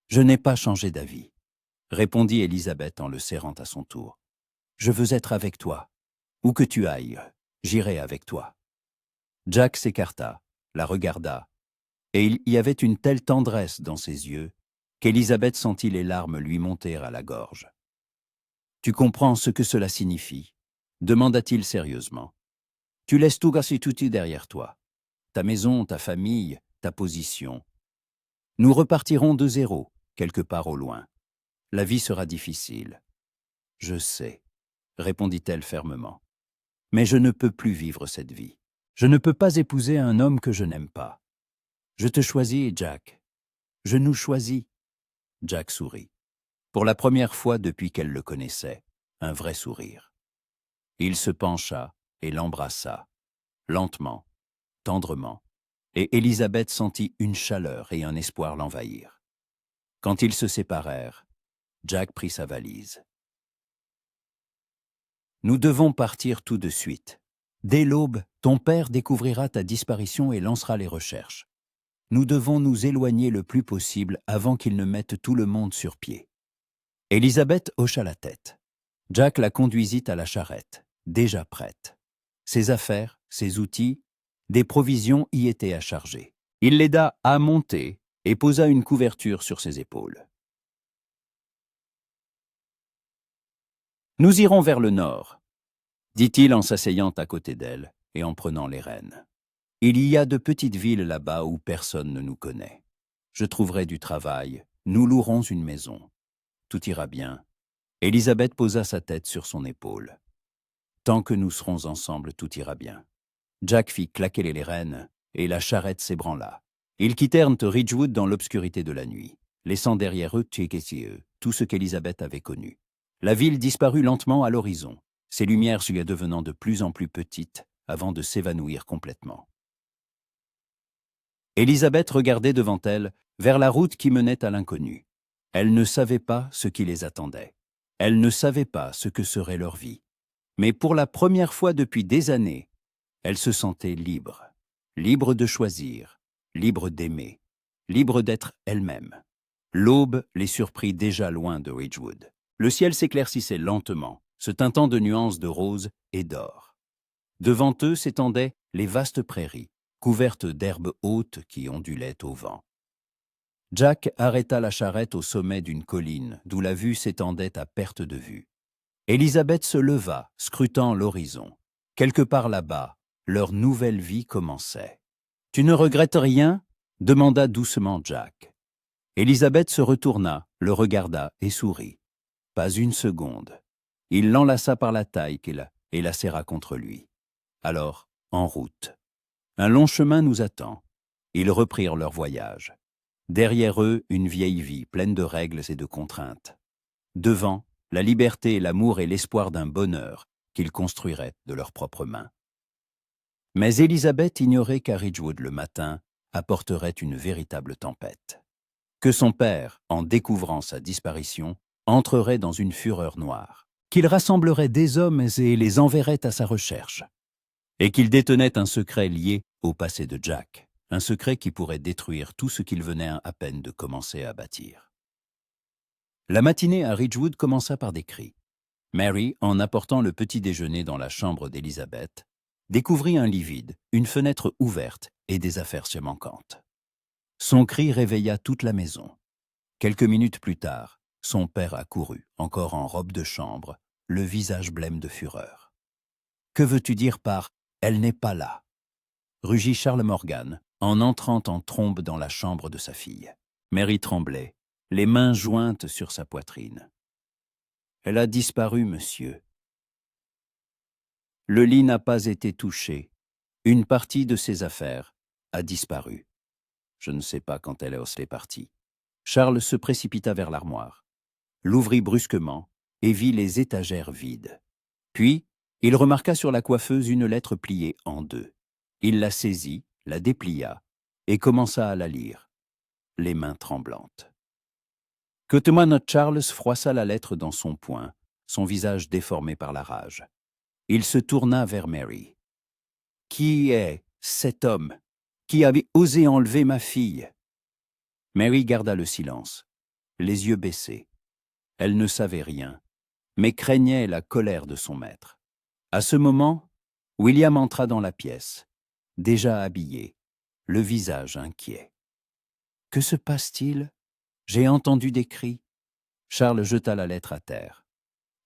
Je n'ai pas changé d'avis, » répondit Élisabeth en le serrant à son tour. « Je veux être avec toi. Où que tu ailles, j'irai avec toi. » Jack s'écarta, la regarda, et il y avait une telle tendresse dans ses yeux qu'Élisabeth sentit les larmes lui monter à la gorge. « Tu comprends ce que cela signifie ?» demanda-t-il sérieusement. « Tu laisses tout Gassituti derrière toi. Ta maison, ta famille, ta position. Nous repartirons de zéro, quelque part au loin. La vie sera difficile. »« Je sais, » répondit-elle fermement. « Mais je ne peux plus vivre cette vie. Je ne peux pas épouser un homme que je n'aime pas. Je te choisis, Jack. Je nous choisis. » Jack sourit. Pour la première fois depuis qu'elle le connaissait, un vrai sourire. Il se pencha et l'embrassa, lentement, tendrement, et Élisabeth sentit une chaleur et un espoir l'envahir. Quand ils se séparèrent, Jack prit sa valise. « Nous devons partir tout de suite. Dès l'aube, ton père découvrira ta disparition et lancera les recherches. Nous devons nous éloigner le plus possible avant qu'il ne mette tout le monde sur pied. » Élisabeth hocha la tête. Jack la conduisit à la charrette, déjà prête. Ses affaires, ses outils, des provisions y étaient à charger. Il l'aida à monter et posa une couverture sur ses épaules. « Nous irons vers le nord, » dit-il en s'asseyant à côté d'elle et en prenant les rênes. « Il y a de petites villes là-bas où personne ne nous connaît. Je trouverai du travail, nous louerons une maison. Tout ira bien. » Élisabeth posa sa tête sur son épaule. « Tant que nous serons ensemble, tout ira bien. » Jack fit claquer les rênes et la charrette s'ébranla. Ils quittèrent Ridgewood dans l'obscurité de la nuit, laissant derrière eux tout ce qu'Élisabeth avait connu. La ville disparut lentement à l'horizon, ses lumières lui devenant de plus en plus petites avant de s'évanouir complètement. Élisabeth regardait devant elle, vers la route qui menait à l'inconnu. Elle ne savait pas ce qui les attendait. Elle ne savait pas ce que serait leur vie. Mais pour la première fois depuis des années, elle se sentait libre. Libre de choisir, libre d'aimer, libre d'être elle-même. L'aube les surprit déjà loin de Ridgewood. Le ciel s'éclaircissait lentement, se teintant de nuances de rose et d'or. Devant eux s'étendaient les vastes prairies, couvertes d'herbes hautes qui ondulaient au vent. Jack arrêta la charrette au sommet d'une colline, d'où la vue s'étendait à perte de vue. Élisabeth se leva, scrutant l'horizon. Quelque part là-bas, leur nouvelle vie commençait. « Tu ne regrettes rien ?» demanda doucement Jack. Élisabeth se retourna, le regarda et sourit. Pas une seconde. Il l'enlaça par la taille et la serra contre lui. Alors, en route. Un long chemin nous attend. Ils reprirent leur voyage. Derrière eux, une vieille vie pleine de règles et de contraintes. Devant, la liberté, l'amour et l'espoir d'un bonheur qu'ils construiraient de leurs propres mains. Mais Élisabeth ignorait qu'à Ridgewood le matin apporterait une véritable tempête. Que son père, en découvrant sa disparition, entrerait dans une fureur noire, qu'il rassemblerait des hommes et les enverrait à sa recherche, et qu'il détenait un secret lié au passé de Jack, un secret qui pourrait détruire tout ce qu'il venait à peine de commencer à bâtir. La matinée à Ridgewood commença par des cris. Mary, en apportant le petit déjeuner dans la chambre d'Élisabeth, découvrit un lit vide, une fenêtre ouverte et des affaires se manquantes. Son cri réveilla toute la maison. Quelques minutes plus tard, son père accourut, encore en robe de chambre, le visage blême de fureur. « Que veux-tu dire par « elle n'est pas là » rugit Charles Morgan, en entrant en trombe dans la chambre de sa fille. Mary tremblait, les mains jointes sur sa poitrine. « Elle a disparu, monsieur. » Le lit n'a pas été touché. Une partie de ses affaires a disparu. Je ne sais pas quand elle est partie. Charles se précipita vers l'armoire, l'ouvrit brusquement et vit les étagères vides. Puis, il remarqua sur la coiffeuse une lettre pliée en deux. Il la saisit, la déplia et commença à la lire, les mains tremblantes. Côte-moi notre Charles froissa la lettre dans son poing, son visage déformé par la rage. Il se tourna vers Mary. « Qui est cet homme qui avait osé enlever ma fille ?» Mary garda le silence, les yeux baissés. Elle ne savait rien, mais craignait la colère de son maître. À ce moment, William entra dans la pièce, déjà habillé, le visage inquiet. « Que se passe-t-il ? J'ai entendu des cris. » Charles jeta la lettre à terre.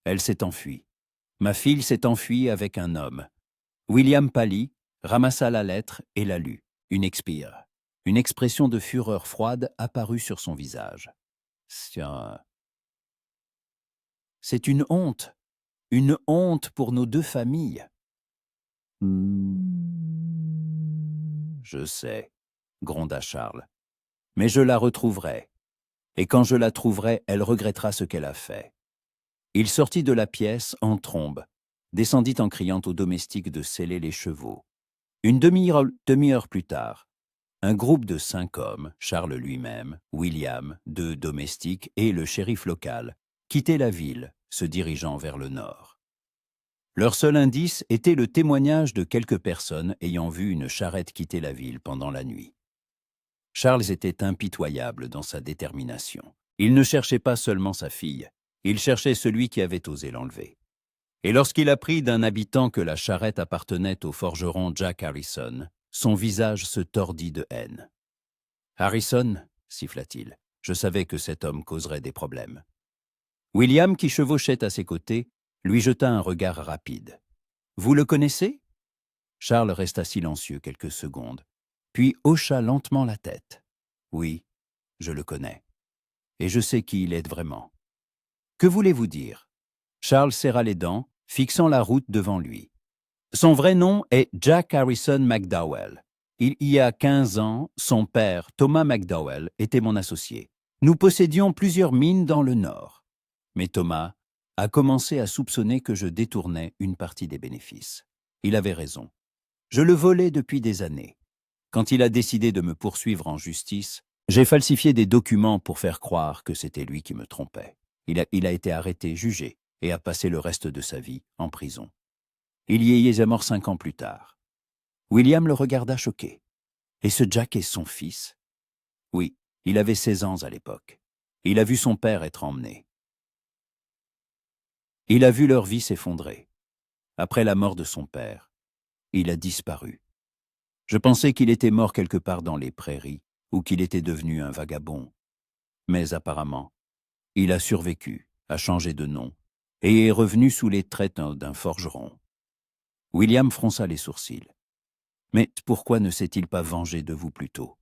Elle s'est enfuie. Ma fille s'est enfuie avec un homme. William pâlit, ramassa la lettre et la lut. Une expire. Une expression de fureur froide apparut sur son visage. C'est une honte pour nos deux familles. Je sais, gronda Charles, mais je la retrouverai. Et quand je la trouverai, elle regrettera ce qu'elle a fait. Il sortit de la pièce en trombe, descendit en criant aux domestiques de seller les chevaux. Une demi-heure plus tard, un groupe de 5 hommes, Charles lui-même, William, 2 domestiques et le shérif local, quittait la ville, se dirigeant vers le nord. Leur seul indice était le témoignage de quelques personnes ayant vu une charrette quitter la ville pendant la nuit. Charles était impitoyable dans sa détermination. Il ne cherchait pas seulement sa fille, il cherchait celui qui avait osé l'enlever. Et lorsqu'il apprit d'un habitant que la charrette appartenait au forgeron Jack Harrison, son visage se tordit de haine. « Harrison, siffla-t-il, je savais que cet homme causerait des problèmes. » William, qui chevauchait à ses côtés, lui jeta un regard rapide. « Vous le connaissez ?» Charles resta silencieux quelques secondes, puis hocha lentement la tête. « Oui, je le connais. Et je sais qui il est vraiment. » « Que voulez-vous dire ?» Charles serra les dents, fixant la route devant lui. « Son vrai nom est Jack Harrison McDowell. Il y a 15 ans, son père, Thomas McDowell, était mon associé. Nous possédions plusieurs mines dans le nord. Mais Thomas a commencé à soupçonner que je détournais une partie des bénéfices. Il avait raison. Je le volais depuis des années. Quand il a décidé de me poursuivre en justice, j'ai falsifié des documents pour faire croire que c'était lui qui me trompait. Il a été arrêté, jugé, et a passé le reste de sa vie en prison. Il y est mort 5 ans plus tard. William le regarda choqué. Et ce Jack est son fils? Oui, il avait 16 ans à l'époque. Il a vu son père être emmené. Il a vu leur vie s'effondrer. Après la mort de son père, il a disparu. Je pensais qu'il était mort quelque part dans les prairies, ou qu'il était devenu un vagabond, Mais apparemment, il a survécu, a changé de nom, et est revenu sous les traits d'un forgeron. William fronça les sourcils. Mais pourquoi ne s'est-il pas vengé de vous plus tôt?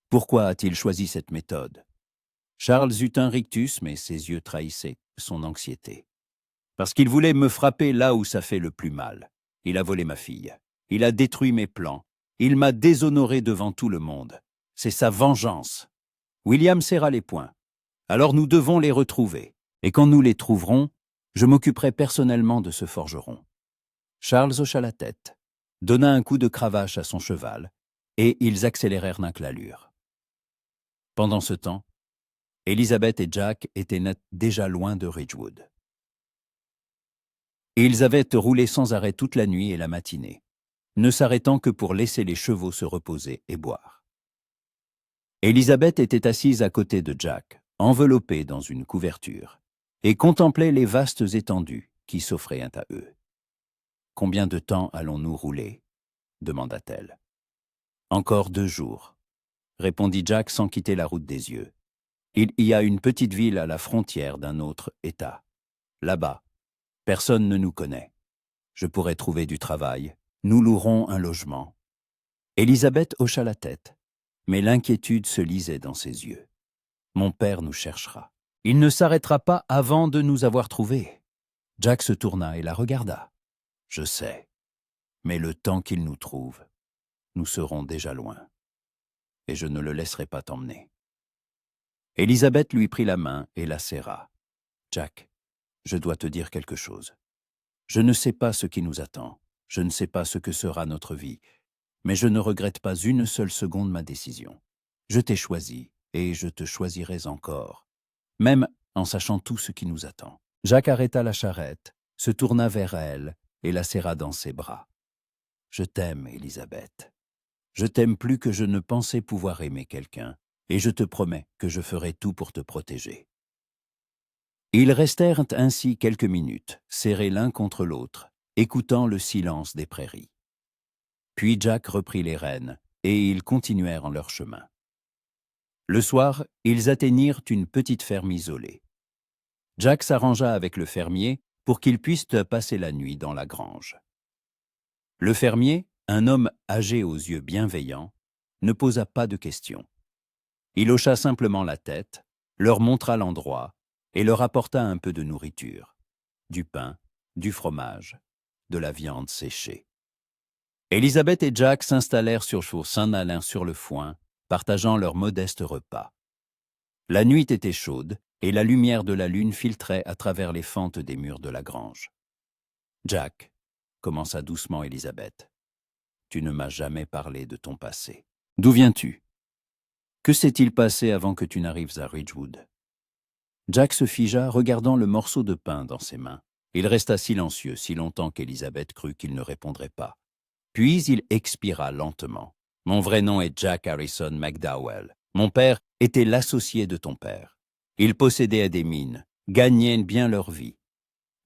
Pourquoi a-t-il choisi cette méthode? Charles eut un rictus, mais ses yeux trahissaient son anxiété. Parce qu'il voulait me frapper là où ça fait le plus mal. Il a volé ma fille. Il a détruit mes plans. Il m'a déshonoré devant tout le monde. C'est sa vengeance. William serra les poings. Alors nous devons les retrouver. Et quand nous les trouverons, je m'occuperai personnellement de ce forgeron. Charles hocha la tête, donna un coup de cravache à son cheval, et ils accélérèrent d'un l'allure. Pendant ce temps, Elizabeth et Jack étaient déjà loin de Ridgewood. Ils avaient roulé sans arrêt toute la nuit et la matinée, ne s'arrêtant que pour laisser les chevaux se reposer et boire. Elizabeth était assise à côté de Jack, enveloppée dans une couverture, et contemplait les vastes étendues qui s'offraient à eux. « Combien de temps allons-nous rouler ?» demanda-t-elle. « Encore 2 jours, » répondit Jack sans quitter la route des yeux. « Il y a une petite ville à la frontière d'un autre État. Là-bas, personne ne nous connaît. Je pourrai trouver du travail. Nous louerons un logement. » Elizabeth hocha la tête, mais l'inquiétude se lisait dans ses yeux. « Mon père nous cherchera. Il ne s'arrêtera pas avant de nous avoir trouvés. » Jack se tourna et la regarda. « Je sais, mais le temps qu'il nous trouve, nous serons déjà loin. Et je ne le laisserai pas t'emmener. » Elizabeth lui prit la main et la serra. « Jack, je dois te dire quelque chose. Je ne sais pas ce qui nous attend. Je ne sais pas ce que sera notre vie. Mais je ne regrette pas une seule seconde ma décision. Je t'ai choisi et je te choisirai encore, même en sachant tout ce qui nous attend. » Jack arrêta la charrette, se tourna vers elle et la serra dans ses bras. « Je t'aime, Elizabeth. Je t'aime plus que je ne pensais pouvoir aimer quelqu'un, et je te promets que je ferai tout pour te protéger. » Ils restèrent ainsi quelques minutes, serrés l'un contre l'autre, écoutant le silence des prairies. Puis Jack reprit les rênes, et ils continuèrent en leur chemin. Le soir, ils atteignirent une petite ferme isolée. Jack s'arrangea avec le fermier pour qu'ils puissent passer la nuit dans la grange. Le fermier, un homme âgé aux yeux bienveillants, ne posa pas de questions. Il hocha simplement la tête, leur montra l'endroit et leur apporta un peu de nourriture, du pain, du fromage, de la viande séchée. Elizabeth et Jack s'installèrent sur l'un sur le foin, partageant leur modeste repas. La nuit était chaude et la lumière de la lune filtrait à travers les fentes des murs de la grange. « Jack, » commença doucement Elizabeth, « tu ne m'as jamais parlé de ton passé. D'où viens-tu? Que s'est-il passé avant que tu n'arrives à Ridgewood ?» Jack se figea, regardant le morceau de pain dans ses mains. Il resta silencieux si longtemps qu'Elizabeth crut qu'il ne répondrait pas. Puis il expira lentement. « Mon vrai nom est Jack Harrison McDowell. Mon père était l'associé de ton père. Il possédait des mines, gagnait bien leur vie.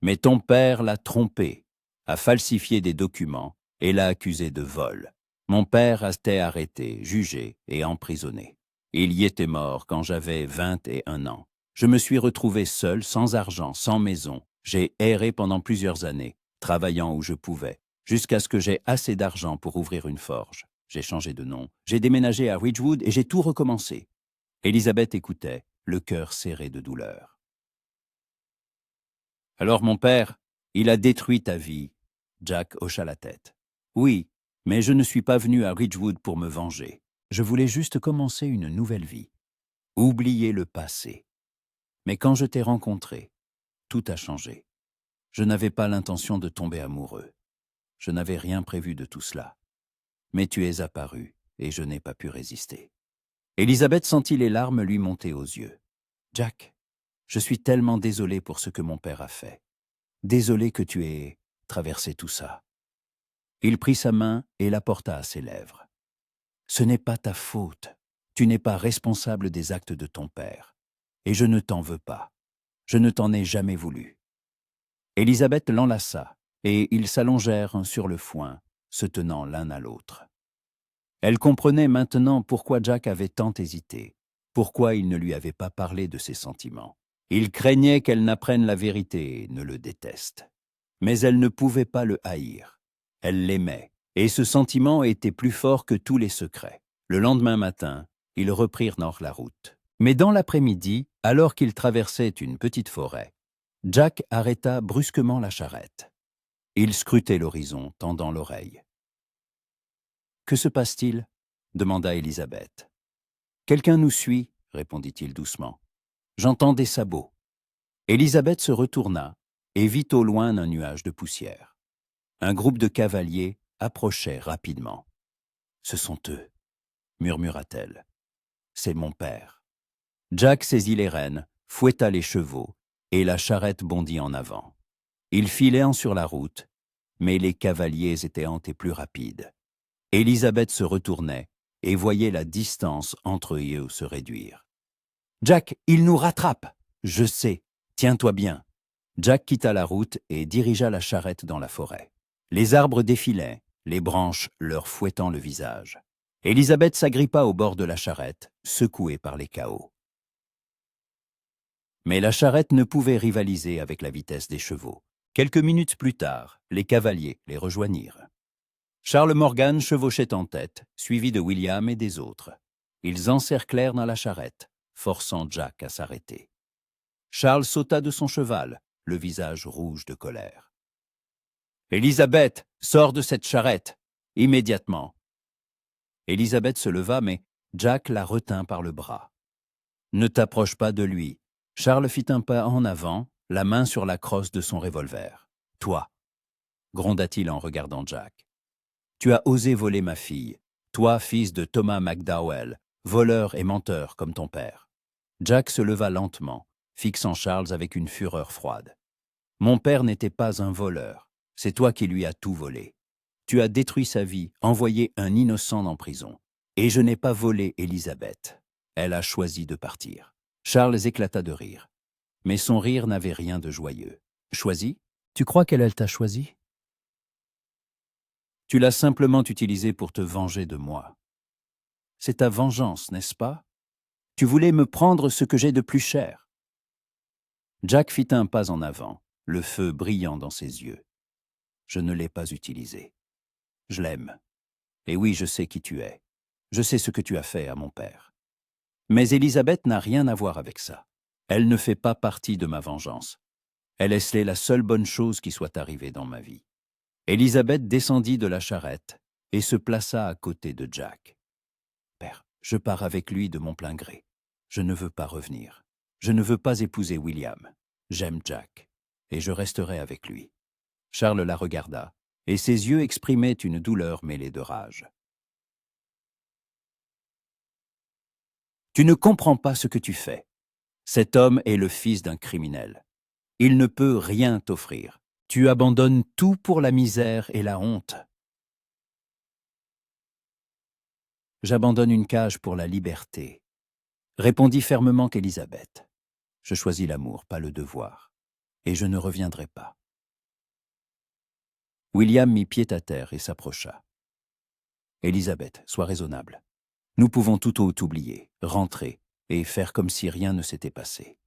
Mais ton père l'a trompé, a falsifié des documents et l'a accusé de vol. Mon père a été arrêté, jugé et emprisonné. Il y était mort quand j'avais 21 ans. Je me suis retrouvé seul, sans argent, sans maison. J'ai erré pendant plusieurs années, travaillant où je pouvais, jusqu'à ce que j'ai assez d'argent pour ouvrir une forge. J'ai changé de nom, j'ai déménagé à Ridgewood et j'ai tout recommencé. » Elizabeth écoutait, le cœur serré de douleur. « Alors mon père, il a détruit ta vie. » Jack hocha la tête. « Oui, mais je ne suis pas venu à Ridgewood pour me venger. Je voulais juste commencer une nouvelle vie. Oublier le passé. Mais quand je t'ai rencontré, tout a changé. Je n'avais pas l'intention de tomber amoureux. Je n'avais rien prévu de tout cela. Mais tu es apparu, et je n'ai pas pu résister. » Elizabeth sentit les larmes lui monter aux yeux. « Jack, je suis tellement désolée pour ce que mon père a fait. Désolée que tu aies traversé tout ça. » Il prit sa main et la porta à ses lèvres. « Ce n'est pas ta faute. Tu n'es pas responsable des actes de ton père. Et je ne t'en veux pas. Je ne t'en ai jamais voulu. » Elizabeth l'enlaça, et ils s'allongèrent sur le foin, se tenant l'un à l'autre. Elle comprenait maintenant pourquoi Jack avait tant hésité, pourquoi il ne lui avait pas parlé de ses sentiments. Il craignait qu'elle n'apprenne la vérité et ne le déteste. Mais elle ne pouvait pas le haïr. Elle l'aimait, et ce sentiment était plus fort que tous les secrets. Le lendemain matin, ils reprirent la route. Mais dans l'après-midi, alors qu'ils traversaient une petite forêt, Jack arrêta brusquement la charrette. Il scrutait l'horizon, tendant l'oreille. « Que se passe-t-il » demanda Élisabeth. « Quelqu'un nous suit, » répondit-il doucement. « J'entends des sabots. » Élisabeth se retourna et vit au loin un nuage de poussière. Un groupe de cavaliers approchait rapidement. « Ce sont eux, » murmura-t-elle. « C'est mon père. » Jack saisit les rênes, fouetta les chevaux, et la charrette bondit en avant. Ils filaient sur la route, mais les cavaliers étaient hantés plus rapides. Élisabeth se retournait et voyait la distance entre eux se réduire. « Jack, il nous rattrape !»« Je sais, tiens-toi bien. » Jack quitta la route et dirigea la charrette dans la forêt. Les arbres défilaient, les branches leur fouettant le visage. Élisabeth s'agrippa au bord de la charrette, secouée par les cahots. Mais la charrette ne pouvait rivaliser avec la vitesse des chevaux. Quelques minutes plus tard, les cavaliers les rejoignirent. Charles Morgan chevauchait en tête, suivi de William et des autres. Ils encerclèrent dans la charrette, forçant Jack à s'arrêter. Charles sauta de son cheval, le visage rouge de colère. « Élisabeth, sors de cette charrette, immédiatement !» Élisabeth se leva, mais Jack la retint par le bras. « Ne t'approche pas de lui. » Charles fit un pas en avant, la main sur la crosse de son revolver. « Toi !» gronda-t-il en regardant Jack. « Tu as osé voler ma fille, toi, fils de Thomas McDowell, voleur et menteur comme ton père. » Jack se leva lentement, fixant Charles avec une fureur froide. « Mon père n'était pas un voleur, c'est toi qui lui as tout volé. Tu as détruit sa vie, envoyé un innocent en prison. Et je n'ai pas volé Élisabeth. Elle a choisi de partir. » Charles éclata de rire. Mais son rire n'avait rien de joyeux. « Choisi ? Tu crois qu'elle t'a choisi ? Tu l'as simplement utilisée pour te venger de moi. C'est ta vengeance, n'est-ce pas ? Tu voulais me prendre ce que j'ai de plus cher. » Jack fit un pas en avant, le feu brillant dans ses yeux. « Je ne l'ai pas utilisée. Je l'aime. Et oui, je sais qui tu es. Je sais ce que tu as fait à mon père. Mais Élisabeth n'a rien à voir avec ça. Elle ne fait pas partie de ma vengeance. Elle est la seule bonne chose qui soit arrivée dans ma vie. » Élisabeth descendit de la charrette et se plaça à côté de Jack. « Père, je pars avec lui de mon plein gré. Je ne veux pas revenir. Je ne veux pas épouser William. J'aime Jack, et je resterai avec lui. » Charles la regarda, et ses yeux exprimaient une douleur mêlée de rage. « Tu ne comprends pas ce que tu fais. Cet homme est le fils d'un criminel. Il ne peut rien t'offrir. Tu abandonnes tout pour la misère et la honte. » « J'abandonne une cage pour la liberté, » répondit fermement Élisabeth. « Je choisis l'amour, pas le devoir, et je ne reviendrai pas. » William mit pied à terre et s'approcha. « Élisabeth, sois raisonnable. Nous pouvons tout oublier, rentrer et faire comme si rien ne s'était passé. »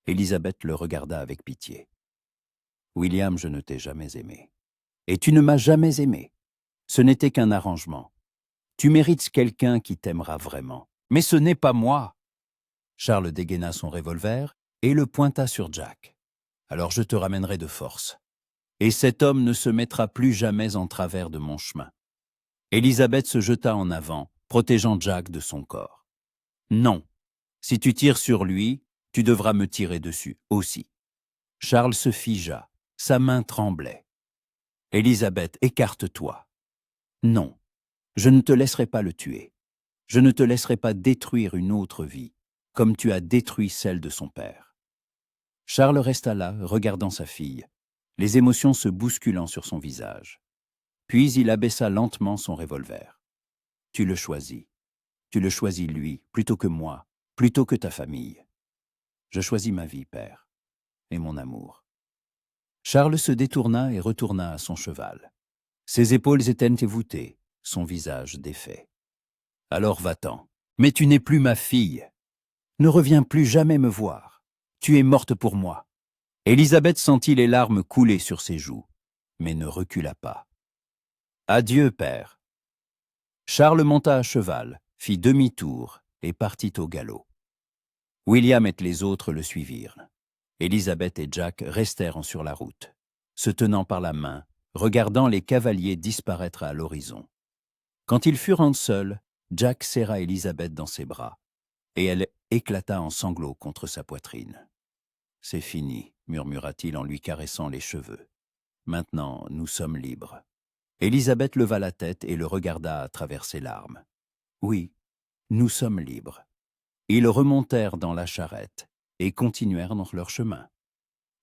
Élisabeth le regarda avec pitié. « William, je ne t'ai jamais aimé. Et tu ne m'as jamais aimé. Ce n'était qu'un arrangement. Tu mérites quelqu'un qui t'aimera vraiment. Mais ce n'est pas moi. » Charles dégaina son revolver et le pointa sur Jack. « Alors je te ramènerai de force. Et cet homme ne se mettra plus jamais en travers de mon chemin. » Élisabeth se jeta en avant, protégeant Jack de son corps. « Non, si tu tires sur lui, tu devras me tirer dessus aussi. » Charles se figea, sa main tremblait. « Élisabeth, écarte-toi. »« Non, je ne te laisserai pas le tuer. Je ne te laisserai pas détruire une autre vie, comme tu as détruit celle de son père. » Charles resta là, regardant sa fille, les émotions se bousculant sur son visage. Puis il abaissa lentement son revolver. « Tu le choisis. Tu le choisis lui, plutôt que moi, plutôt que ta famille. Je choisis ma vie, père, et mon amour. » Charles se détourna et retourna à son cheval. Ses épaules étaient voûtées, son visage défait. « Alors va-t'en, Mais tu n'es plus ma fille. Ne reviens plus jamais me voir. Tu es morte pour moi. Élisabeth sentit les larmes couler sur ses joues, mais ne recula pas. Adieu, père. Charles monta à cheval, fit demi-tour et partit au galop. William et les autres le suivirent. Élisabeth et Jack restèrent sur la route, se tenant par la main, regardant les cavaliers disparaître à l'horizon. Quand ils furent seuls, Jack serra Élisabeth dans ses bras, et elle éclata en sanglots contre sa poitrine. « C'est fini, murmura-t-il en lui caressant les cheveux. Maintenant, nous sommes libres. » Élisabeth leva la tête et le regarda à travers ses larmes. « Oui, nous sommes libres. » Ils remontèrent dans la charrette et continuèrent dans leur chemin.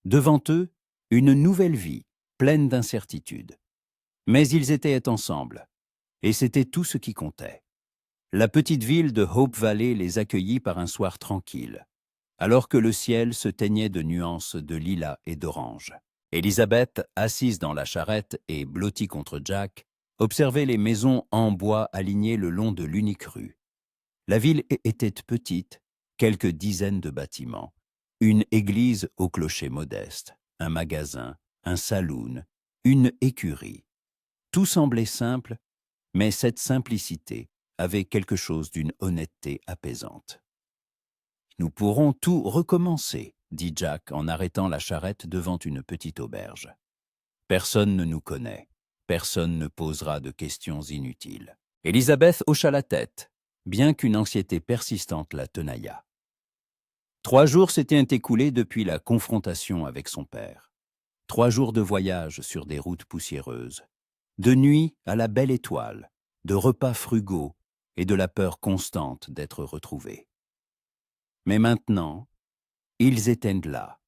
Devant eux, une nouvelle vie, pleine d'incertitudes. Mais ils étaient ensemble, et c'était tout ce qui comptait. La petite ville de Hope Valley les accueillit par un soir tranquille, alors que le ciel se teignait de nuances de lilas et d'orange. Élisabeth, assise dans la charrette et blottie contre Jack, observait les maisons en bois alignées le long de l'unique rue. La ville était petite, quelques dizaines de bâtiments, une église au clocher modeste, un magasin, un saloon, une écurie. Tout semblait simple, mais cette simplicité avait quelque chose d'une honnêteté apaisante. « Nous pourrons tout recommencer, » dit Jack en arrêtant la charrette devant une petite auberge. « Personne ne nous connaît, personne ne posera de questions inutiles. » Élisabeth hocha la tête, bien qu'une anxiété persistante la tenaillât. 3 jours s'étaient écoulés depuis la confrontation avec son père. 3 jours de voyage sur des routes poussiéreuses, de nuit à la belle étoile, de repas frugaux et de la peur constante d'être retrouvés. Mais maintenant, ils étaient là,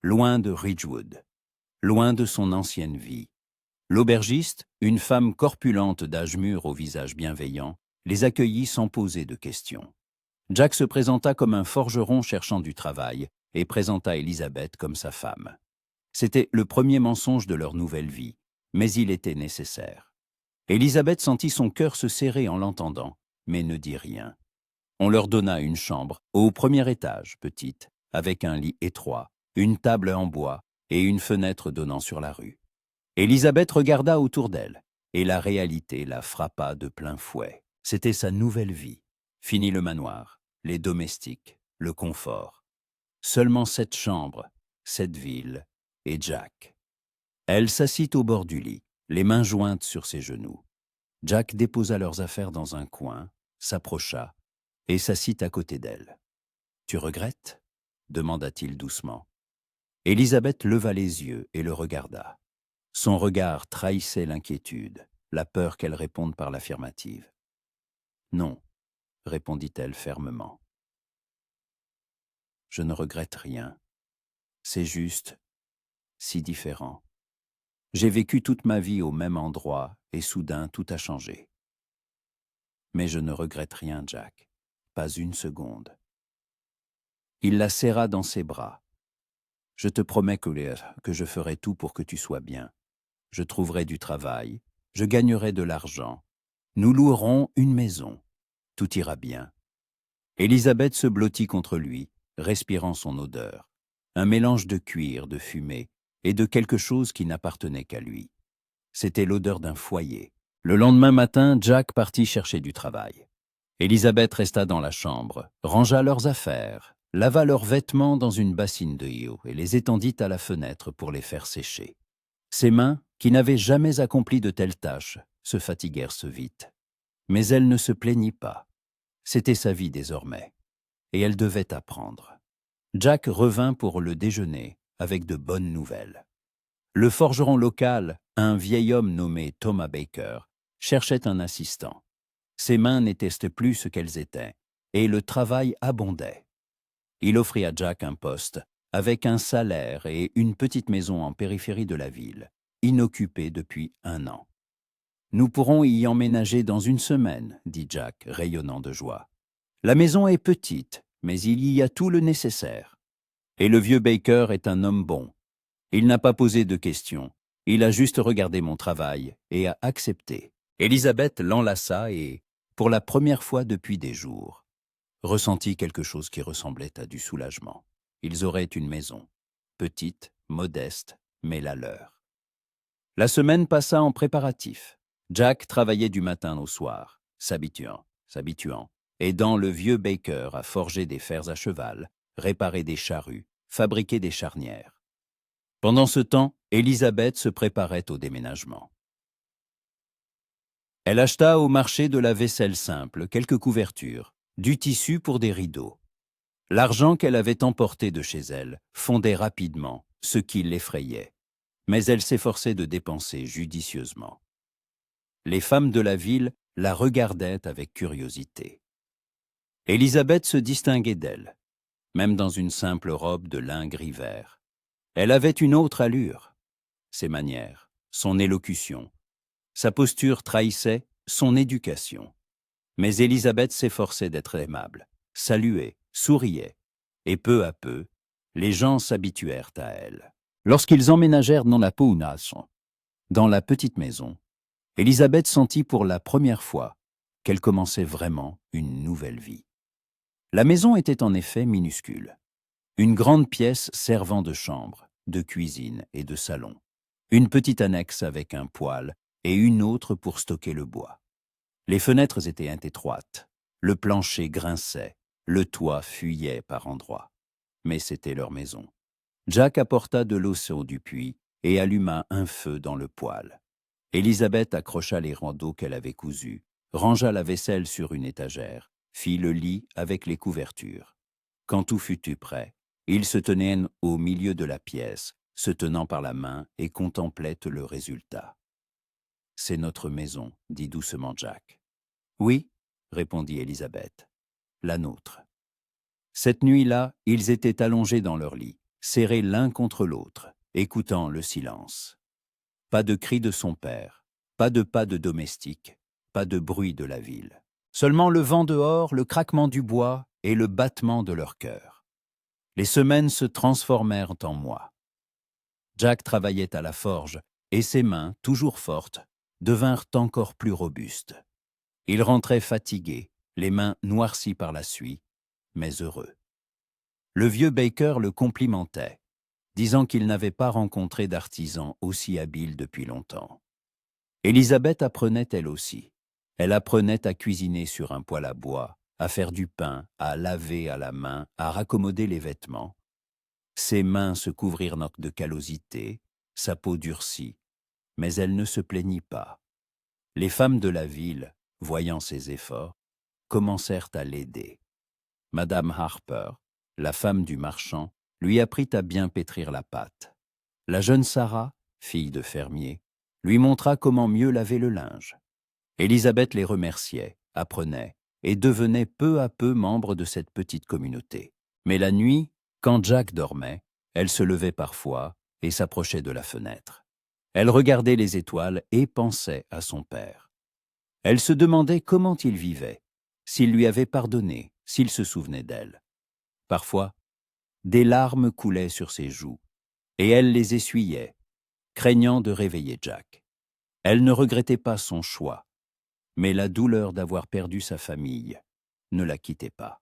loin de Ridgewood, loin de son ancienne vie. L'aubergiste, une femme corpulente d'âge mûr au visage bienveillant, les accueillit sans poser de questions. Jack se présenta comme un forgeron cherchant du travail et présenta Élisabeth comme sa femme. C'était le premier mensonge de leur nouvelle vie, mais il était nécessaire. Élisabeth sentit son cœur se serrer en l'entendant, mais ne dit rien. On leur donna une chambre, au premier étage, petite, avec un lit étroit, une table en bois et une fenêtre donnant sur la rue. Élisabeth regarda autour d'elle, et la réalité la frappa de plein fouet. C'était sa nouvelle vie. Fini le manoir, les domestiques, le confort. Seulement cette chambre, cette ville et Jack. Elle s'assit au bord du lit, les mains jointes sur ses genoux. Jack déposa leurs affaires dans un coin, s'approcha et s'assit à côté d'elle. « Tu regrettes ?» demanda-t-il doucement. Élisabeth leva les yeux et le regarda. Son regard trahissait l'inquiétude, la peur qu'elle réponde par l'affirmative. « Non, » répondit-elle fermement. « Je ne regrette rien. C'est juste si différent. J'ai vécu toute ma vie au même endroit et soudain tout a changé. Mais je ne regrette rien, Jack, pas une seconde. » Il la serra dans ses bras. « Je te promets que je ferai tout pour que tu sois bien. Je trouverai du travail, je gagnerai de l'argent. Nous louerons une maison. Tout ira bien. » Élisabeth se blottit contre lui, respirant son odeur, un mélange de cuir, de fumée et de quelque chose qui n'appartenait qu'à lui. C'était l'odeur d'un foyer. Le lendemain matin, Jack partit chercher du travail. Élisabeth resta dans la chambre, rangea leurs affaires, lava leurs vêtements dans une bassine de Hio et les étendit à la fenêtre pour les faire sécher. Ses mains, qui n'avaient jamais accompli de telles tâches, se fatiguèrent vite. Mais elle ne se plaignit pas. C'était sa vie désormais, et elle devait apprendre. Jack revint pour le déjeuner avec de bonnes nouvelles. Le forgeron local, un vieil homme nommé Thomas Baker, cherchait un assistant. Ses mains n'étaient plus ce qu'elles étaient, et le travail abondait. Il offrit à Jack un poste, avec un salaire et une petite maison en périphérie de la ville, inoccupée depuis 1 an. « Nous pourrons y emménager dans 1 semaine, » dit Jack, rayonnant de joie. « La maison est petite, mais il y a tout le nécessaire. Et le vieux Baker est un homme bon. Il n'a pas posé de questions, il a juste regardé mon travail et a accepté. » Élisabeth l'enlaça et, pour la première fois depuis des jours, ressentit quelque chose qui ressemblait à du soulagement. Ils auraient une maison, petite, modeste, mais la leur. La semaine passa en préparatifs. Jack travaillait du matin au soir, s'habituant, aidant le vieux Baker à forger des fers à cheval, réparer des charrues, fabriquer des charnières. Pendant ce temps, Elizabeth se préparait au déménagement. Elle acheta au marché de la vaisselle simple, quelques couvertures, du tissu pour des rideaux. L'argent qu'elle avait emporté de chez elle fondait rapidement, ce qui l'effrayait, mais elle s'efforçait de dépenser judicieusement. Les femmes de la ville la regardaient avec curiosité. Élisabeth se distinguait d'elle, même dans une simple robe de lin gris-vert. Elle avait une autre allure. Ses manières, son élocution, sa posture trahissaient son éducation. Mais Élisabeth s'efforçait d'être aimable, saluait, souriait, et peu à peu, les gens s'habituèrent à elle. Lorsqu'ils emménagèrent dans la Pounas, dans la petite maison, Élisabeth sentit pour la première fois qu'elle commençait vraiment une nouvelle vie. La maison était en effet minuscule. Une grande pièce servant de chambre, de cuisine et de salon. Une petite annexe avec un poêle et une autre pour stocker le bois. Les fenêtres étaient étroites, le plancher grinçait, le toit fuyait par endroits. Mais c'était leur maison. Jack apporta de l'eau chaude du puits et alluma un feu dans le poêle. Élisabeth accrocha les randeaux qu'elle avait cousus, rangea la vaisselle sur une étagère, fit le lit avec les couvertures. Quand tout fut prêt, ils se tenaient au milieu de la pièce, se tenant par la main et contemplaient le résultat. « C'est notre maison, dit doucement Jack. « Oui, répondit Élisabeth, la nôtre. » Cette nuit-là, ils étaient allongés dans leur lit, serrés l'un contre l'autre, écoutant le silence. Pas de cris de son père, pas de pas de domestique, pas de bruit de la ville. Seulement le vent dehors, le craquement du bois et le battement de leur cœur. Les semaines se transformèrent en mois. Jack travaillait à la forge, et ses mains, toujours fortes, devinrent encore plus robustes. Il rentrait fatigué, les mains noircies par la suie, mais heureux. Le vieux Baker le complimentait, disant qu'il n'avait pas rencontré d'artisan aussi habile depuis longtemps. Élisabeth apprenait elle aussi. Elle apprenait à cuisiner sur un poêle à bois, à faire du pain, à laver à la main, à raccommoder les vêtements. Ses mains se couvrirent de callosité, sa peau durcit, mais elle ne se plaignit pas. Les femmes de la ville, voyant ses efforts, commencèrent à l'aider. Madame Harper, la femme du marchand, lui apprit à bien pétrir la pâte. La jeune Sarah, fille de fermier, lui montra comment mieux laver le linge. Élisabeth les remerciait, apprenait et devenait peu à peu membre de cette petite communauté. Mais la nuit, quand Jack dormait, elle se levait parfois et s'approchait de la fenêtre. Elle regardait les étoiles et pensait à son père. Elle se demandait comment il vivait, s'il lui avait pardonné, s'il se souvenait d'elle. Parfois, des larmes coulaient sur ses joues, et elle les essuyait, craignant de réveiller Jack. Elle ne regrettait pas son choix, mais la douleur d'avoir perdu sa famille ne la quittait pas.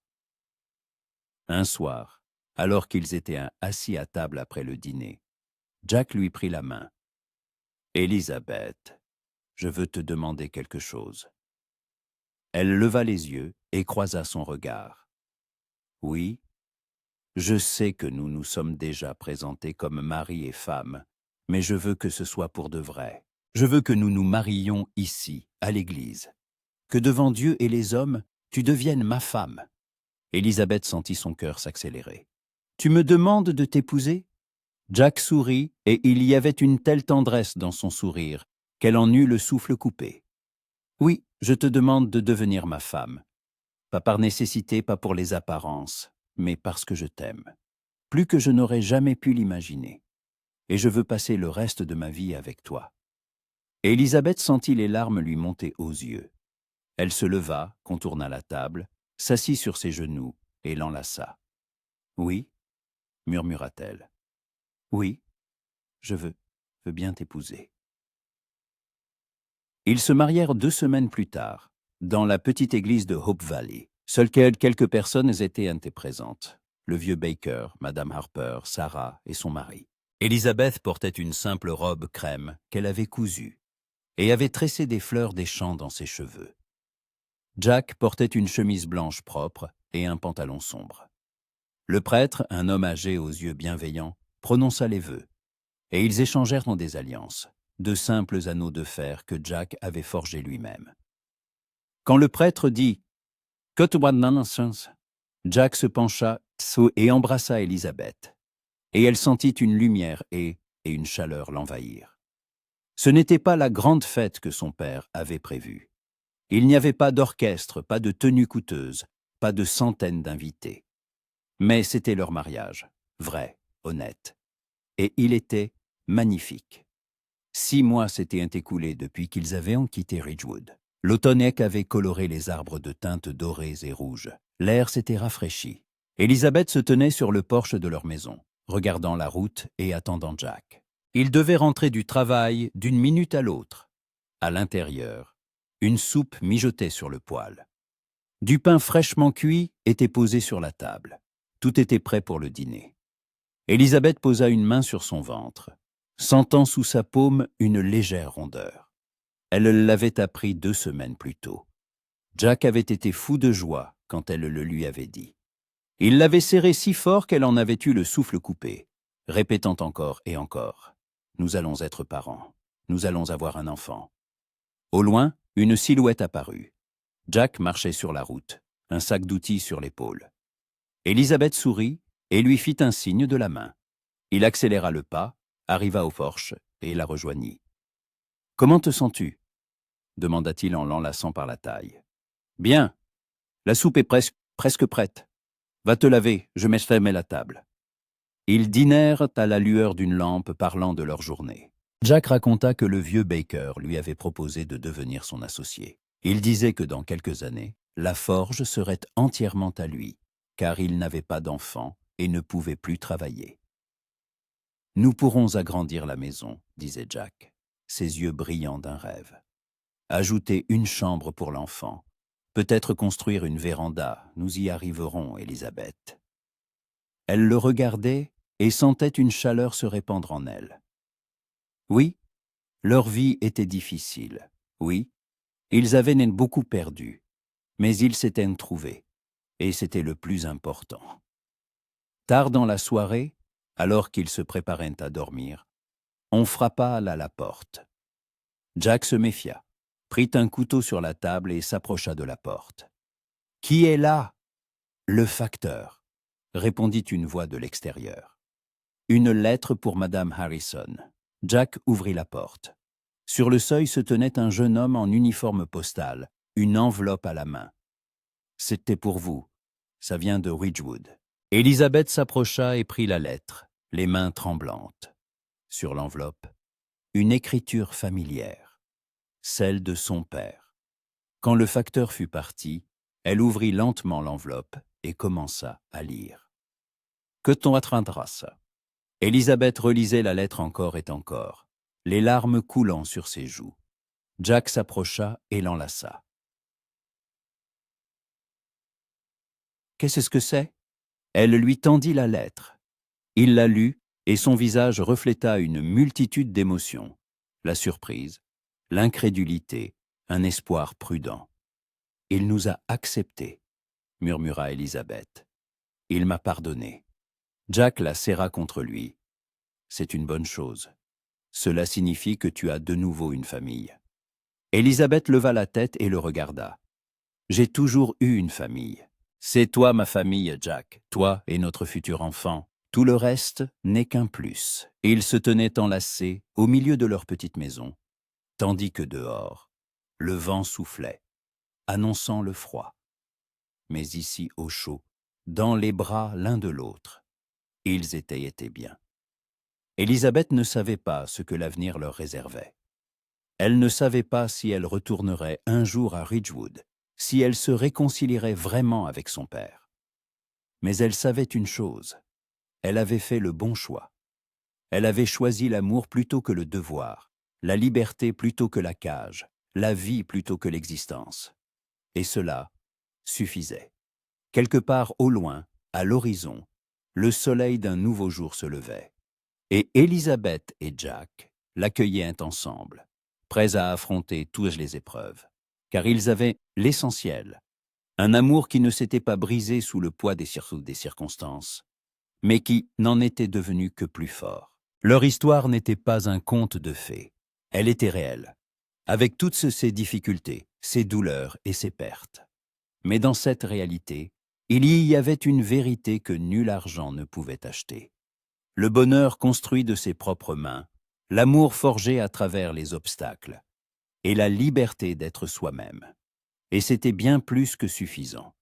Un soir, alors qu'ils étaient assis à table après le dîner, Jack lui prit la main. « Élisabeth, je veux te demander quelque chose. » Elle leva les yeux et croisa son regard. « Oui, je sais que nous nous sommes déjà présentés comme mari et femme, mais je veux que ce soit pour de vrai. Je veux que nous nous marions ici, à l'église. Que devant Dieu et les hommes, tu deviennes ma femme. » Élisabeth sentit son cœur s'accélérer. « Tu me demandes de t'épouser ?» Jack sourit, et il y avait une telle tendresse dans son sourire qu'elle en eut le souffle coupé. « Oui, je te demande de devenir ma femme. Pas par nécessité, pas pour les apparences, mais parce que je t'aime. Plus que je n'aurais jamais pu l'imaginer. Et je veux passer le reste de ma vie avec toi. » Élisabeth sentit les larmes lui monter aux yeux. Elle se leva, contourna la table, s'assit sur ses genoux et l'enlaça. « Oui, murmura-t-elle. Oui, je veux bien t'épouser. » Ils se marièrent 2 semaines plus tard, dans la petite église de Hope Valley. Seules quelques personnes étaient présentes. Le vieux Baker, Madame Harper, Sarah et son mari. Elizabeth portait une simple robe crème qu'elle avait cousue et avait tressé des fleurs des champs dans ses cheveux. Jack portait une chemise blanche propre et un pantalon sombre. Le prêtre, un homme âgé aux yeux bienveillants, prononça les vœux, et ils échangèrent en des alliances, de simples anneaux de fer que Jack avait forgés lui-même. Quand le prêtre dit « Que tu vois nonsense », Jack se pencha et embrassa Elizabeth, et elle sentit une lumière et une chaleur l'envahir. Ce n'était pas la grande fête que son père avait prévue. Il n'y avait pas d'orchestre, pas de tenue coûteuse, pas de centaines d'invités. Mais c'était leur mariage, vrai, honnête. Et il était magnifique. 6 mois s'étaient écoulés depuis qu'ils avaient quitté Ridgewood. L'automne avait coloré les arbres de teintes dorées et rouges. L'air s'était rafraîchi. Elizabeth se tenait sur le porche de leur maison, regardant la route et attendant Jack. Il devait rentrer du travail d'une minute à l'autre. À l'intérieur, une soupe mijotait sur le poêle. Du pain fraîchement cuit était posé sur la table. Tout était prêt pour le dîner. Elizabeth posa une main sur son ventre, sentant sous sa paume une légère rondeur. Elle l'avait appris 2 semaines plus tôt. Jack avait été fou de joie quand elle le lui avait dit. Il l'avait serrée si fort qu'elle en avait eu le souffle coupé, répétant encore et encore « Nous allons être parents. Nous allons avoir un enfant. » Au loin, une silhouette apparut. Jack marchait sur la route, un sac d'outils sur l'épaule. Elizabeth sourit et lui fit un signe de la main. Il accéléra le pas, arriva au porche et la rejoignit. « Comment te sens-tu » demanda-t-il en l'enlaçant par la taille. « Bien. La soupe est presque prête. Va te laver, je mettrai la table. » Ils dînèrent à la lueur d'une lampe parlant de leur journée. Jack raconta que le vieux Baker lui avait proposé de devenir son associé. Il disait que dans quelques années, la forge serait entièrement à lui, car il n'avait pas d'enfant et ne pouvait plus travailler. « Nous pourrons agrandir la maison, » disait Jack, ses yeux brillants d'un rêve. « Ajouter une chambre pour l'enfant. Peut-être construire une véranda, nous y arriverons, Elizabeth. » Elle le regardait et sentait une chaleur se répandre en elle. Oui, leur vie était difficile. Oui, ils avaient beaucoup perdu, mais ils s'étaient trouvés, et c'était le plus important. Tard dans la soirée, alors qu'ils se préparaient à dormir, on frappa à la porte. Jack se méfia, prit un couteau sur la table et s'approcha de la porte. « Qui est là ?»« Le facteur », répondit une voix de l'extérieur. « Une lettre pour Madame Harrison. » Jack ouvrit la porte. Sur le seuil se tenait un jeune homme en uniforme postal, une enveloppe à la main. « C'était pour vous. Ça vient de Ridgewood. » Elizabeth s'approcha et prit la lettre, les mains tremblantes. Sur l'enveloppe, une écriture familière, celle de son père. Quand le facteur fut parti, elle ouvrit lentement l'enveloppe et commença à lire. « Que t'on atteindras. » Elizabeth relisait la lettre encore et encore, les larmes coulant sur ses joues. Jack s'approcha et l'enlaça. « Qu'est-ce que c'est ?» Elle lui tendit la lettre. Il la lut et son visage refléta une multitude d'émotions. La surprise, l'incrédulité, un espoir prudent. « Il nous a acceptés, » murmura Elizabeth. « Il m'a pardonné. » Jack la serra contre lui. « C'est une bonne chose. Cela signifie que tu as de nouveau une famille. » Elizabeth leva la tête et le regarda. « J'ai toujours eu une famille. C'est toi ma famille, Jack, toi et notre futur enfant. Tout le reste n'est qu'un plus. » Et ils se tenaient enlacés au milieu de leur petite maison, tandis que dehors, le vent soufflait, annonçant le froid. Mais ici au chaud, dans les bras l'un de l'autre, ils étaient bien. Elizabeth ne savait pas ce que l'avenir leur réservait. Elle ne savait pas si elle retournerait un jour à Ridgewood, si elle se réconcilierait vraiment avec son père. Mais elle savait une chose, elle avait fait le bon choix. Elle avait choisi l'amour plutôt que le devoir, la liberté plutôt que la cage, la vie plutôt que l'existence. Et cela suffisait. Quelque part au loin, à l'horizon, le soleil d'un nouveau jour se levait. Et Élisabeth et Jack l'accueillaient ensemble, prêts à affronter toutes les épreuves. Car ils avaient l'essentiel, un amour qui ne s'était pas brisé sous le poids des circonstances, mais qui n'en était devenu que plus fort. Leur histoire n'était pas un conte de fées, elle était réelle, avec toutes ses difficultés, ses douleurs et ses pertes. Mais dans cette réalité, il y avait une vérité que nul argent ne pouvait acheter. Le bonheur construit de ses propres mains, l'amour forgé à travers les obstacles, et la liberté d'être soi-même. Et c'était bien plus que suffisant.